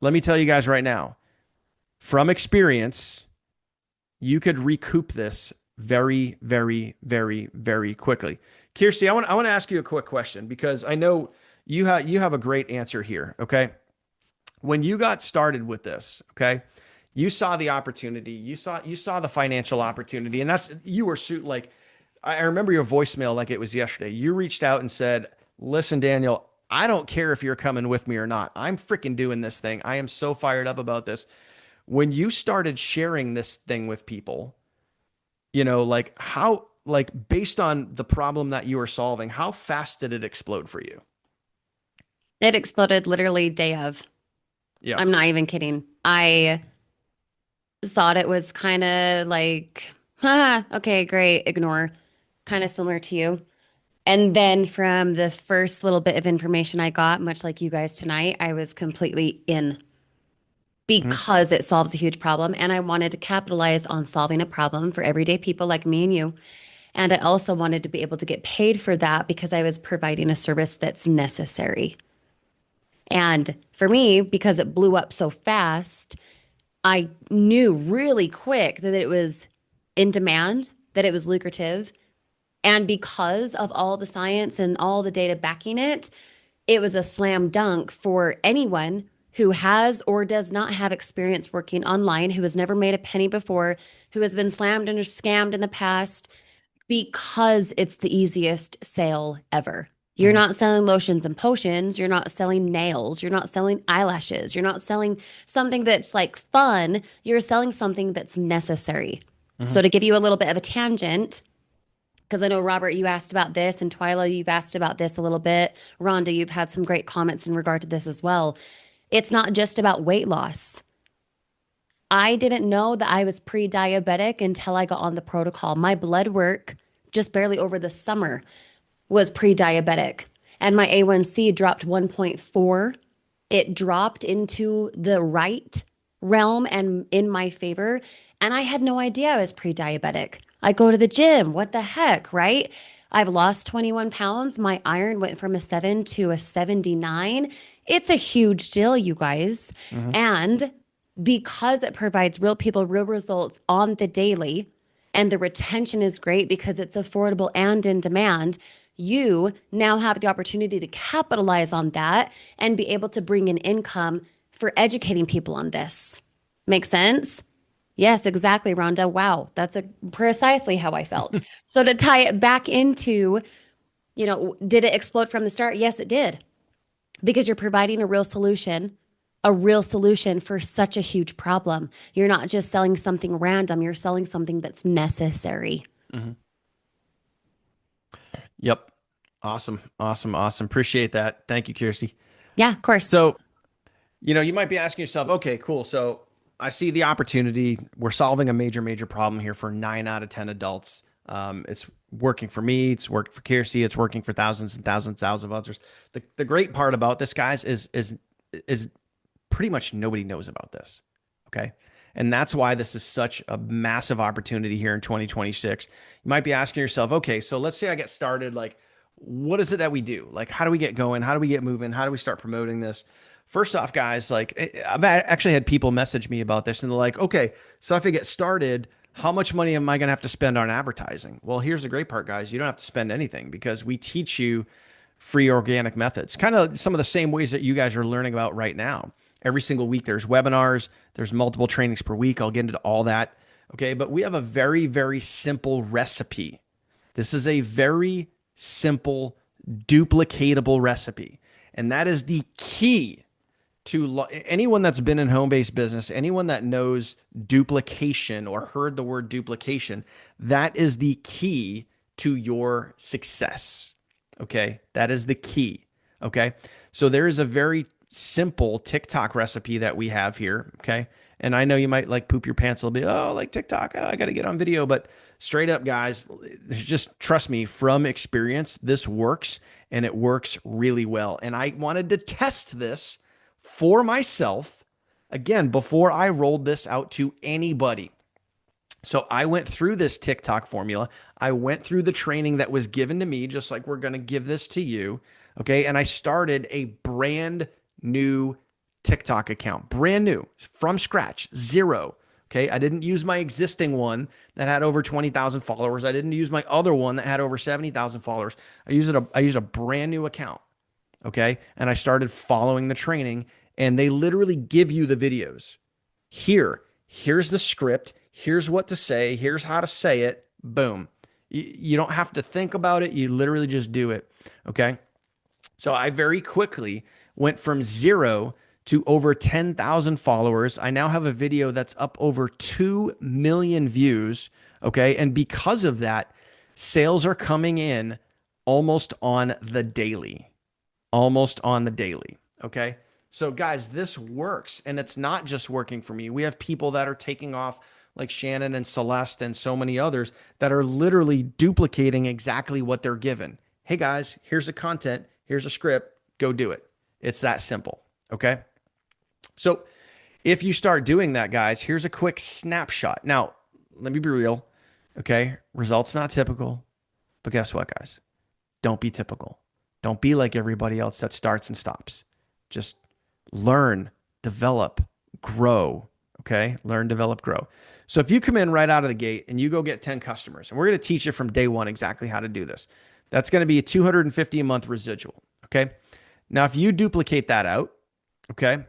let me tell you guys right now, from experience, you could recoup this very, very, very, very quickly. Kirsty, I want to ask you a quick question, because I know you have a great answer here. Okay. When you got started with this, okay, you saw the opportunity, you saw the financial opportunity, and you were like, I remember your voicemail like it was yesterday. You reached out and said, listen, Daniel, I don't care if you're coming with me or not. I'm freaking doing this thing. I am so fired up about this. When you started sharing this thing with people, based on the problem that you were solving, how fast did it explode for you? It exploded literally day of. Yeah. I'm not even kidding. I thought it was kind of like, okay, great, ignore, kind of similar to you. And then from the first little bit of information I got, much like you guys tonight, I was completely in. Mhm. because it solves a huge problem. And I wanted to capitalize on solving a problem for everyday people like me and you. And I also wanted to be able to get paid for that because I was providing a service that's necessary. And for me, because it blew up so fast, I knew really quick that it was in demand, that it was lucrative. And because of all the science and all the data backing it, it was a slam dunk for anyone who has or does not have experience working online, who has never made a penny before, who has been slammed and scammed in the past, because it's the easiest sale ever. You're Mhm. not selling lotions and potions. You're not selling nails. You're not selling eyelashes. You're not selling something that's like fun. You're selling something that's necessary. Mhm. So, to give you a little bit of a tangent, because I know, Robert, you asked about this, and Twyla, you've asked about this a little bit. Rhonda, you've had some great comments in regard to this as well. It's not just about weight loss. I didn't know that I was pre diabetic until I got on the protocol. My blood work just barely over the summer was pre diabetic, and my A1C dropped 1.4. It dropped into the right realm and in my favor. And I had no idea I was pre diabetic. I go to the gym. What the heck, right? I've lost 21 pounds. My iron went from a 7 to a 79. It's a huge deal, you guys. Mhm. And because it provides real people, real results on the daily, and the retention is great because it's affordable and in demand, you now have the opportunity to capitalize on that and be able to bring in income for educating people on this. Make sense? Yes, exactly, Rhonda. Wow, that's precisely how I felt. So to tie it back into, did it explode from the start? Yes, it did, because you're providing a real solution for such a huge problem. You're not just selling something random, you're selling something that's necessary. Mhm. Yep. Awesome. Awesome. Awesome. Appreciate that. Thank you, Kirsty. Yeah, of course. So, you might be asking yourself, okay, cool. So I see the opportunity. We're solving a major, major problem here for 9 out of 10 adults. It's working for me. It's worked for Kirsty. It's working for thousands and thousands, thousands of others. The great part about this, guys, is pretty much nobody knows about this. Okay. And that's why this is such a massive opportunity here in 2026. You might be asking yourself, okay, so let's say I get started. Like, what is it that we do? Like, how do we get going? How do we get moving? How do we start promoting this? First off, guys, like, I've actually had people message me about this and they're like, okay, so if I get started, how much money am I going to have to spend on advertising? Well, here's the great part, guys. You don't have to spend anything because we teach you free organic methods, kind of some of the same ways that you guys are learning about right now. Every single week, there's webinars, there's multiple trainings per week. I'll get into all that. Okay. But we have a very, very simple recipe. This is a very simple, duplicatable recipe. And that is the key to anyone that's been in home based business, anyone that knows duplication or heard the word duplication, that is the key to your success. Okay. That is the key. Okay. So there is a very simple TikTok recipe that we have here. Okay. And I know you might like poop your pants a little bit. Oh, like TikTok. Oh, I got to get on video. But straight up, guys, just trust me from experience, this works and it works really well. And I wanted to test this for myself again before I rolled this out to anybody. So I went through this TikTok formula. I went through the training that was given to me, just like we're going to give this to you. Okay. And I started a brand new TikTok account, brand new from scratch, zero. Okay. I didn't use my existing one that had over 20,000 followers. I didn't use my other one that had over 70,000 followers. I used a brand new account. Okay. And I started following the training, and they literally give you the videos. Here's the script. Here's what to say. Here's how to say it. Boom. You don't have to think about it. You literally just do it. Okay. So I very quickly went from zero to over 10,000 followers. I now have a video that's up over 2 million views. Okay. And because of that, sales are coming in almost on the daily, almost on the daily. Okay. So, guys, this works. And it's not just working for me. We have people that are taking off, like Shannon and Celeste and so many others, that are literally duplicating exactly what they're given. Hey, guys, here's the content, here's a script, go do it. It's that simple. Okay. So, If you start doing that, guys, here's a quick snapshot. Now, let me be real. Okay. Results not typical. But guess what, guys? Don't be typical. Don't be like everybody else that starts and stops. Just learn, develop, grow. Okay. Learn, develop, grow. So if you come in right out of the gate and you go get 10 customers, and we're going to teach you from day one exactly how to do this, that's going to be a 250 a month residual. Okay. Now, if you duplicate that out, okay,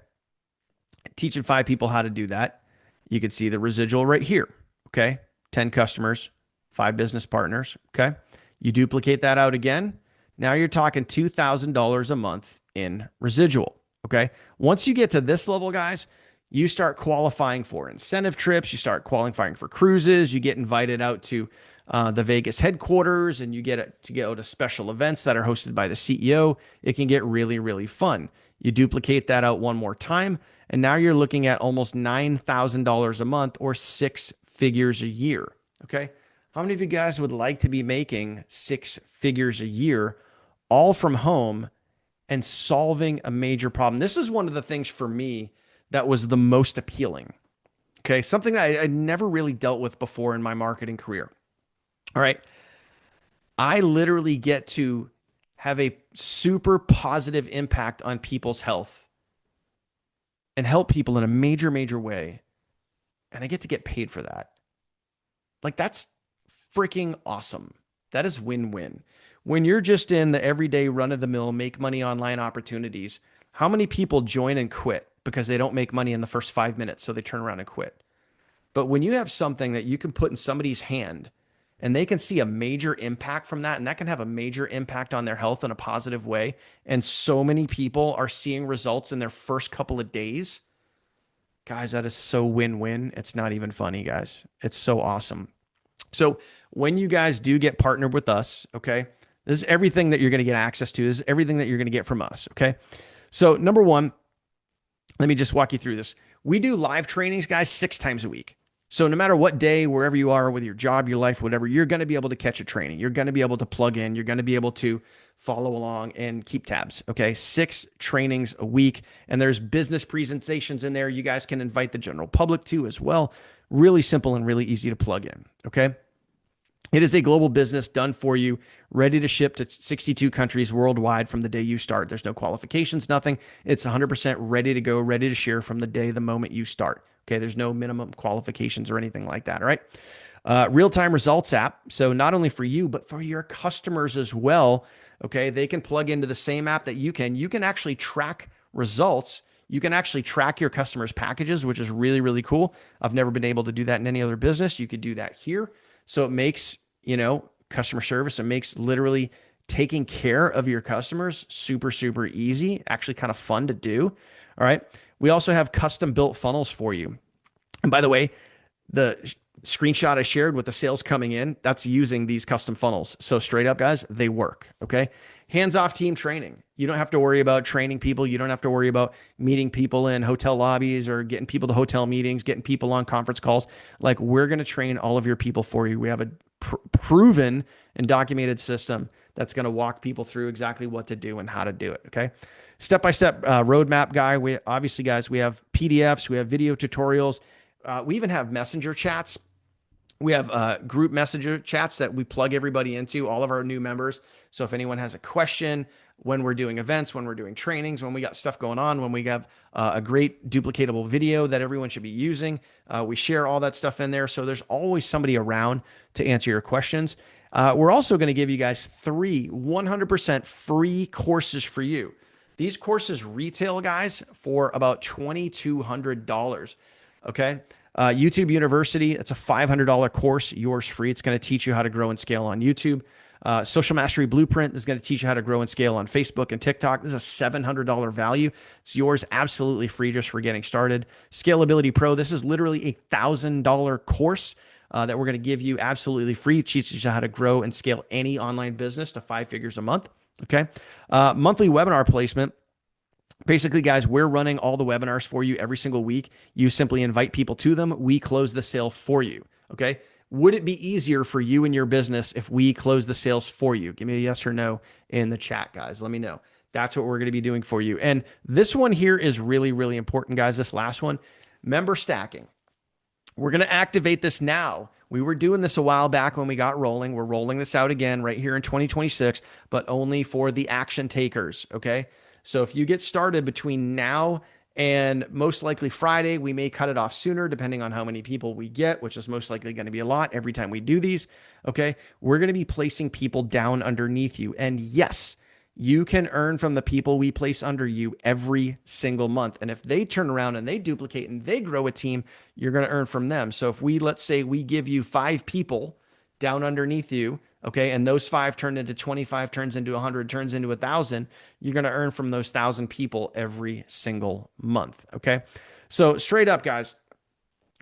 teaching 5 people how to do that, you could see the residual right here. Okay. 10 customers, 5 business partners. Okay. You duplicate that out again. Now you're talking $2,000 a month in residual. Okay. Once you get to this level, guys, you start qualifying for incentive trips. You start qualifying for cruises. You get invited out to the Vegas headquarters, and you get to go to special events that are hosted by the CEO. It can get really, really fun. You duplicate that out one more time, and now you're looking at almost $9,000 a month, or 6 figures a year. Okay. How many of you guys would like to be making 6 figures a year, all from home, and solving a major problem? This is one of the things for me that was the most appealing. Okay. Something that I never really dealt with before in my marketing career. All right. I literally get to have a super positive impact on people's health and help people in a major, major way. And I get to get paid for that. Like, that's freaking awesome. That is win-win. When you're just in the everyday run-of-the-mill make money online opportunities, how many people join and quit because they don't make money in the first 5 minutes, so they turn around and quit? But when you have something that you can put in somebody's hand and they can see a major impact from that, and that can have a major impact on their health in a positive way, and so many people are seeing results in their first couple of days, guys, that is so win-win. It's not even funny, guys. It's so awesome. So when you guys do get partnered with us, okay, this is everything that you're going to get access to. This is everything that you're going to get from us, okay? So number one, let me just walk you through this. We do live trainings, guys, 6 times a week. So no matter what day, wherever you are with your job, your life, whatever, you're going to be able to catch a training. You're going to be able to plug in. You're going to be able to follow along and keep tabs. Okay. 6 trainings a week. And there's business presentations in there. You guys can invite the general public to as well. Really simple and really easy to plug in. Okay. It is a global business done for you, ready to ship to 62 countries worldwide from the day you start. There's no qualifications, nothing. It's 100% ready to go, ready to share from the moment you start. Okay, there's no minimum qualifications or anything like that. All right. Real-time results app. So not only for you, but for your customers as well. Okay, they can plug into the same app that you can. You can actually track results. You can actually track your customers' packages, which is really, really cool. I've never been able to do that in any other business. You could do that here. So it makes, customer service, it makes literally taking care of your customers super, super easy, actually kind of fun to do. All right. We also have custom built funnels for you. And by the way, the screenshot I shared with the sales coming in, that's using these custom funnels. So straight up, guys, they work. Okay. Hands-off team training. You don't have to worry about training people. You don't have to worry about meeting people in hotel lobbies or getting people to hotel meetings, getting people on conference calls. Like, we're going to train all of your people for you. We have a proven and documented system that's going to walk people through exactly what to do and how to do it. Okay. Step-by-step roadmap guy. We obviously, guys, we have PDFs, we have video tutorials. We even have messenger chats. We have group messenger chats that we plug everybody into, all of our new members. So if anyone has a question, when we're doing events, when we're doing trainings, when we got stuff going on, when we have a great duplicatable video that everyone should be using, we share all that stuff in there. So there's always somebody around to answer your questions. We're also going to give you guys 3 100% free courses for you. These courses retail, guys, for about $2,200. Okay. YouTube University, it's a $500 course, yours free. It's going to teach you how to grow and scale on YouTube. Social Mastery Blueprint is going to teach you how to grow and scale on Facebook and TikTok. This is a $700 value. It's yours absolutely free just for getting started. Scalability Pro, this is literally a $1,000 course that we're going to give you absolutely free. It teaches you how to grow and scale any online business to 5 figures a month. Okay. Monthly webinar placement. Basically, guys, we're running all the webinars for you every single week. You simply invite people to them. We close the sale for you. Okay. Would it be easier for you and your business if we close the sales for you? Give me a yes or no in the chat, guys. Let me know. That's what we're going to be doing for you. And this one here is really, really important, guys. This last one, member stacking. We're going to activate this now. We were doing this a while back when we got rolling. We're rolling this out again right here in 2026, but only for the action takers. Okay. So if you get started between now and most likely Friday, we may cut it off sooner depending on how many people we get, which is most likely going to be a lot every time we do these. Okay. We're going to be placing people down underneath you. And yes, you can earn from the people we place under you every single month. And if they turn around and they duplicate and they grow a team, you're going to earn from them. So if let's say we give you 5 people down underneath you, okay, and those 5 turn into 25, turns into 100, turns into 1,000, you're going to earn from those 1,000 people every single month. Okay. So straight up, guys,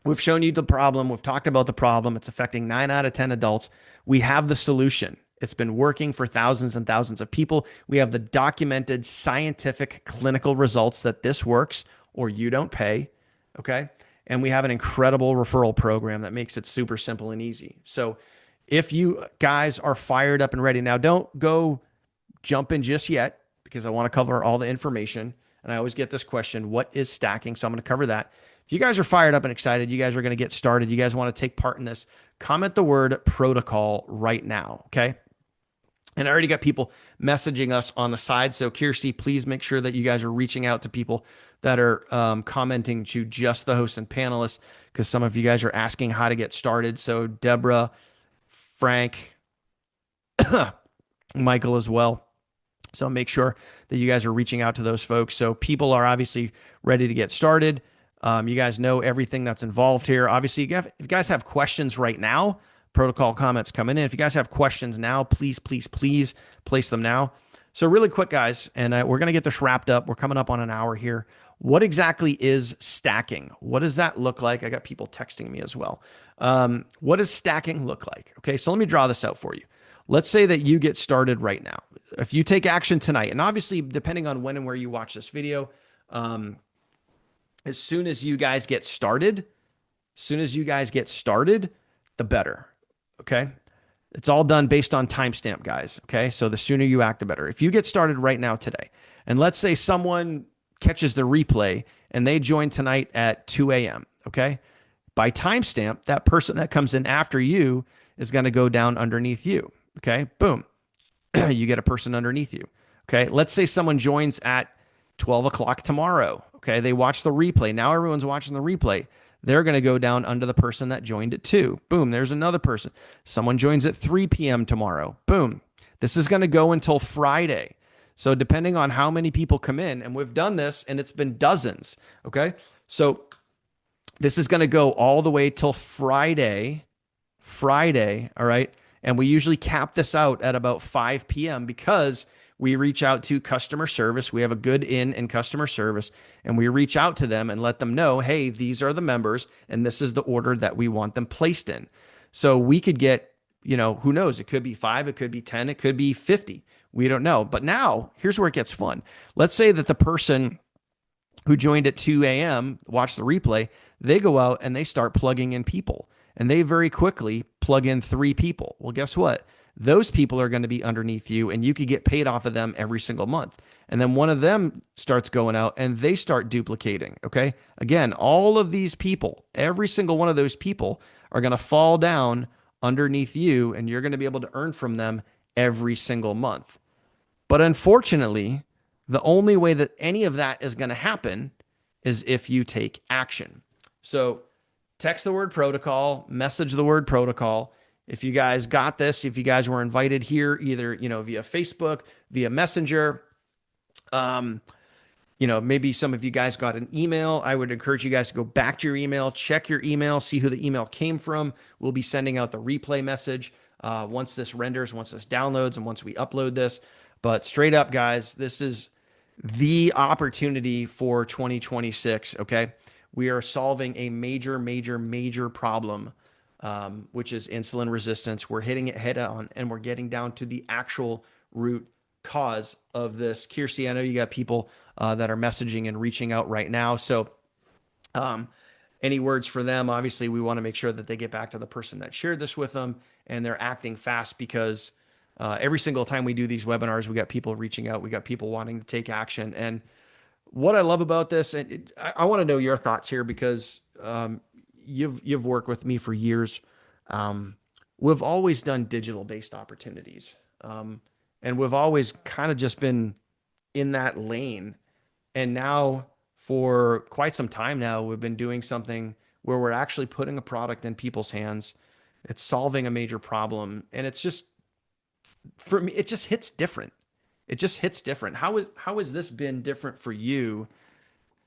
we've shown you the problem. We've talked about the problem. It's affecting 9 out of 10 adults. We have the solution. It's been working for thousands and thousands of people. We have the documented scientific clinical results that this works or you don't pay. Okay. And we have an incredible referral program that makes it super simple and easy. So if you guys are fired up and ready now, don't go jump in just yet because I want to cover all the information. And I always get this question, what is stacking? So I'm going to cover that. If you guys are fired up and excited, you guys are going to get started, you guys want to take part in this, comment the word protocol right now. Okay. And I already got people messaging us on the side. So Kirsty, please make sure that you guys are reaching out to people that are commenting to just the hosts and panelists, because some of you guys are asking how to get started. So Deborah, Frank, Michael as well. So make sure that you guys are reaching out to those folks. So people are obviously ready to get started. You guys know everything that's involved here. Obviously, if you guys have questions right now, protocol comments coming in. If you guys have questions now, please place them now. So really quick, guys, and we're going to get this wrapped up. We're coming up on an hour here. What exactly is stacking? What does that look like? I got people texting me as well. What does stacking look like? Okay, so let me draw this out for you. Let's say that you get started right now. If you take action tonight, and obviously depending on when and where you watch this video, as soon as you guys get started, the better. Okay. It's all done based on timestamp, guys. Okay. So the sooner you act, the better. If you get started right now today, and let's say someone catches the replay and they join tonight at 2 a.m. Okay. By timestamp, that person that comes in after you is going to go down underneath you. Okay. Boom. You get a person underneath you. Okay. Let's say someone joins at 12 o'clock tomorrow. Okay. They watch the replay. Now everyone's watching the replay. They're going to go down under the person that joined at 2. Boom. There's another person. Someone joins at 3 p.m. tomorrow. Boom. This is going to go until Friday. So depending on how many people come in, and we've done this and it's been dozens. Okay. So this is going to go all the way till Friday. All right. And we usually cap this out at about 5 p.m. because we reach out to customer service. We have a good in customer service, and we reach out to them and let them know, hey, these are the members, and this is the order that we want them placed in. So we could get, who knows? It could be 5, it could be 10, it could be 50. We don't know. But now here's where it gets fun. Let's say that the person who joined at 2 a.m., watch the replay, they go out and they start plugging in people, and they very quickly plug in 3 people. Well, guess what? Those people are going to be underneath you, and you could get paid off of them every single month. And then one of them starts going out and they start duplicating. Okay. Again, all of these people, every single one of those people are going to fall down underneath you, and you're going to be able to earn from them every single month. But unfortunately, the only way that any of that is going to happen is if you take action. So text the word protocol, message the word protocol. If you guys got this, if you guys were invited here, either, via Facebook, via Messenger, maybe some of you guys got an email. I would encourage you guys to go back to your email, check your email, see who the email came from. We'll be sending out the replay message once this renders, once this downloads, and once we upload this. But straight up, guys, this is the opportunity for 2026. Okay. We are solving a major problem, which is insulin resistance. We're hitting it head on, and we're getting down to the actual root cause of this. Kirsty, I know you got people that are messaging and reaching out right now. So any words for them? Obviously, we want to make sure that they get back to the person that shared this with them, and they're acting fast, because every single time we do these webinars, we got people reaching out. We got people wanting to take action. And what I love about this, and I want to know your thoughts here because you've worked with me for years. Um, we've always done digital based opportunities, and we've always kind of just been in that lane. And now, for quite some time now, we've been doing something where we're actually putting a product in people's hands. It's solving a major problem, and it's just for me, it just hits different. It just hits different. How has this been different for you?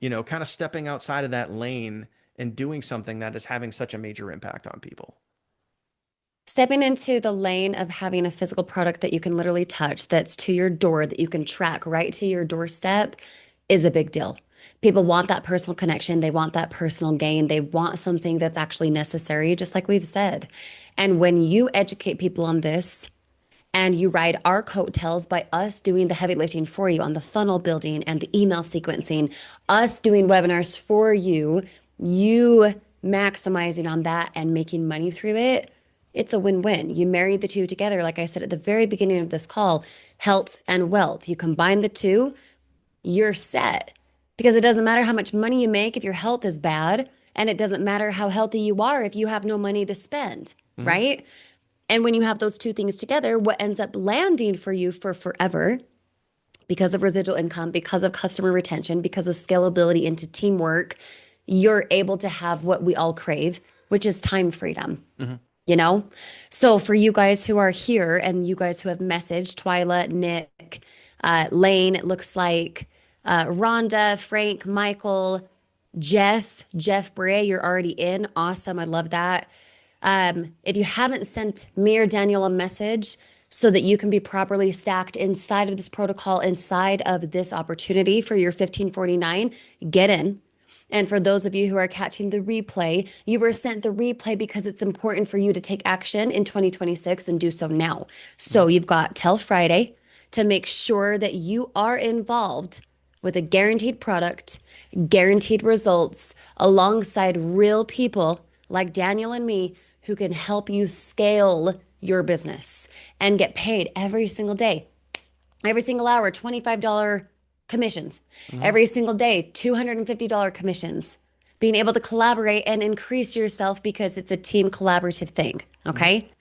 Kind of stepping outside of that lane and doing something that is having such a major impact on people. Stepping into the lane of having a physical product that you can literally touch, that's to your door, that you can track right to your doorstep is a big deal. People want that personal connection. They want that personal gain. They want something that's actually necessary, just like we've said. And when you educate people on this, and you ride our coattails by us doing the heavy lifting for you on the funnel building and the email sequencing, us doing webinars for you, you maximizing on that and making money through it. It's a win-win. You marry the two together. Like I said at the very beginning of this call, health and wealth. You combine the two, you're set. Because it doesn't matter how much money you make if your health is bad, and it doesn't matter how healthy you are if you have no money to spend, Mm-hmm. right? And when you have those two things together, what ends up landing for you for forever, because of residual income, because of customer retention, because of scalability into teamwork, you're able to have what we all crave, which is time freedom, Mm-hmm. you know? So for you guys who are here and you guys who have messaged, Twyla, Nick, Lane, it looks like Rhonda, Frank, Michael, Jeff Bray, you're already in. Awesome. I love that. If you haven't sent me or Daniel a message so that you can be properly stacked inside of this protocol, inside of this opportunity for your 1549, get in. And for those of you who are catching the replay, you were sent the replay because it's important for you to take action in 2026 and do so now. So you've got till Friday to make sure that you are involved with a guaranteed product, guaranteed results, alongside real people like Daniel and me who can help you scale your business and get paid every single day, every single hour, $25 commissions, Mm-hmm. every single day, $250 commissions. Being able to collaborate and increase yourself because it's a team collaborative thing. Mm-hmm. Okay.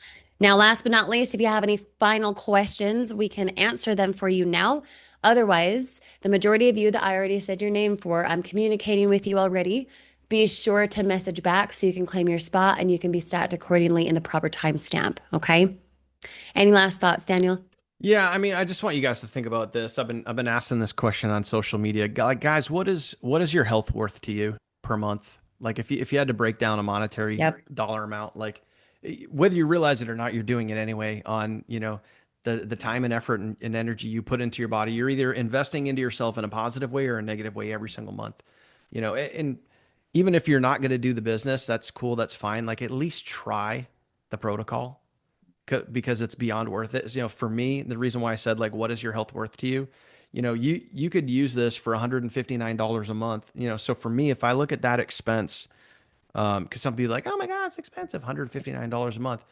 Now, last but not least, if you have any final questions, we can answer them for you now. Otherwise, the majority of you that I already said your name for, I'm communicating with you already. Be sure to message back so you can claim your spot and you can be stacked accordingly in the proper timestamp. Okay. Any last thoughts, Daniel? Yeah, I mean, I just want you guys to think about this. I've been asking this question on social media. Like, guys, what is your health worth to you per month? Like, if you had to break down a monetary Yep. dollar amount, like whether you realize it or not, you're doing it anyway. On the time and effort and energy you put into your body, you're either investing into yourself in a positive way or a negative way every single month. And even if you're not going to do the business, that's cool. That's fine. Like, at least try the protocol because it's beyond worth it. For me, the reason why I said, like, what is your health worth to you? You could use this for $159 a month. So for me, if I look at that expense, because some people are like, oh my God, it's expensive, $159 a month.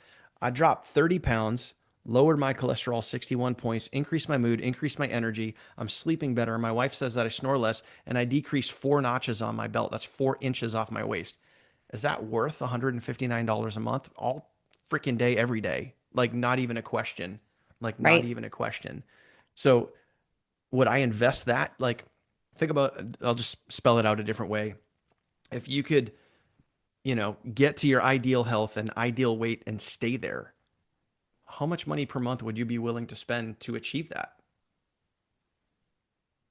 I dropped 30 pounds, lowered my cholesterol 61 points, increased my mood, increased my energy. I'm sleeping better. My wife says that I snore less, and I decreased 4 notches on my belt. That's 4 inches off my waist. Is that worth $159 a month? All freaking day, every day. Like, not even a question. Like, not Right. even a question. So, would I invest that? Like, think about, I'll just spell it out a different way. If you could, get to your ideal health and ideal weight and stay there, how much money per month would you be willing to spend to achieve that?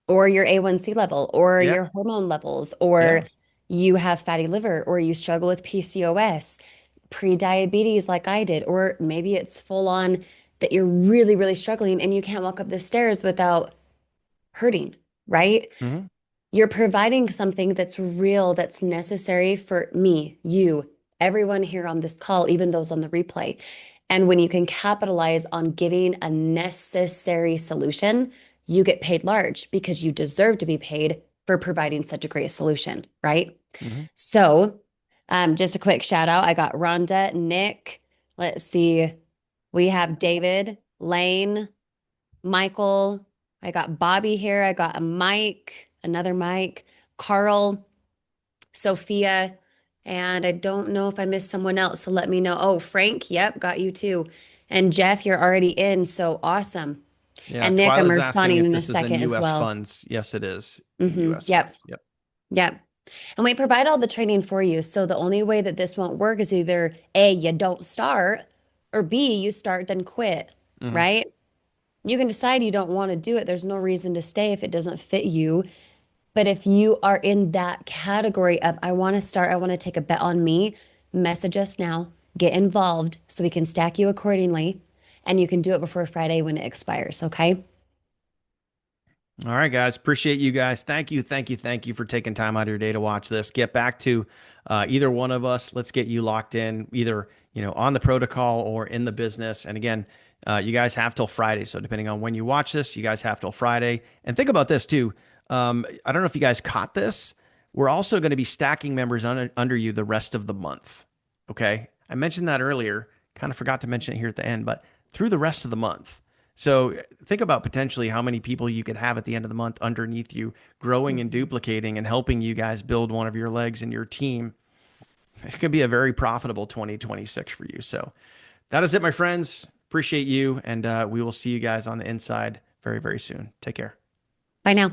Or your A1C level, or Yeah. your hormone levels, Yeah. or you have fatty liver, or you struggle with PCOS, pre-diabetes like I did, or maybe it's full on that you're really, really struggling and you can't walk up the stairs without hurting, right? Mm-hmm. You're providing something that's real, that's necessary for me, you, everyone here on this call, even those on the replay. And when you can capitalize on giving a necessary solution, you get paid large because you deserve to be paid for providing such a great solution, right? Mm-hmm. So, just a quick shout out. I got Rhonda, Nick. Let's see. We have David, Lane, Michael. I got Bobby here. I got a Mike, another Mike, Carl, Sophia, and I don't know if I missed someone else, so let me know. Oh, Frank, yep, got you too. And Jeff, you're already in, so awesome. Yeah, And Nick, I'm Twyla's asking responding if in a this is in second as US well. funds. Yes, it is in US Yep, funds. Yep. yep. And we provide all the training for you. So the only way that this won't work is either A, you don't start, or B, you start then quit, Hmm. right? You can decide you don't want to do it. There's no reason to stay if it doesn't fit you. But if you are in that category of, I want to start, I want to take a bet on me, message us now, get involved so we can stack you accordingly. And you can do it before Friday when it expires. Okay. All right, guys. Appreciate you guys. Thank you, thank you, thank you for taking time out of your day to watch this. Get back to either one of us. Let's get you locked in, either on the protocol or in the business. And again, you guys have till Friday. So depending on when you watch this, you guys have till Friday. And think about this too. I don't know if you guys caught this. We're also going to be stacking members under you the rest of the month. Okay, I mentioned that earlier. Kind of forgot to mention it here at the end, but through the rest of the month. So think about potentially how many people you could have at the end of the month underneath you, growing and Mhm. duplicating and helping you guys build one of your legs in your team. It could be a very profitable 2026 for you. So that is it, my friends. Appreciate you. And we will see you guys on the inside very, very soon. Take care. Bye now.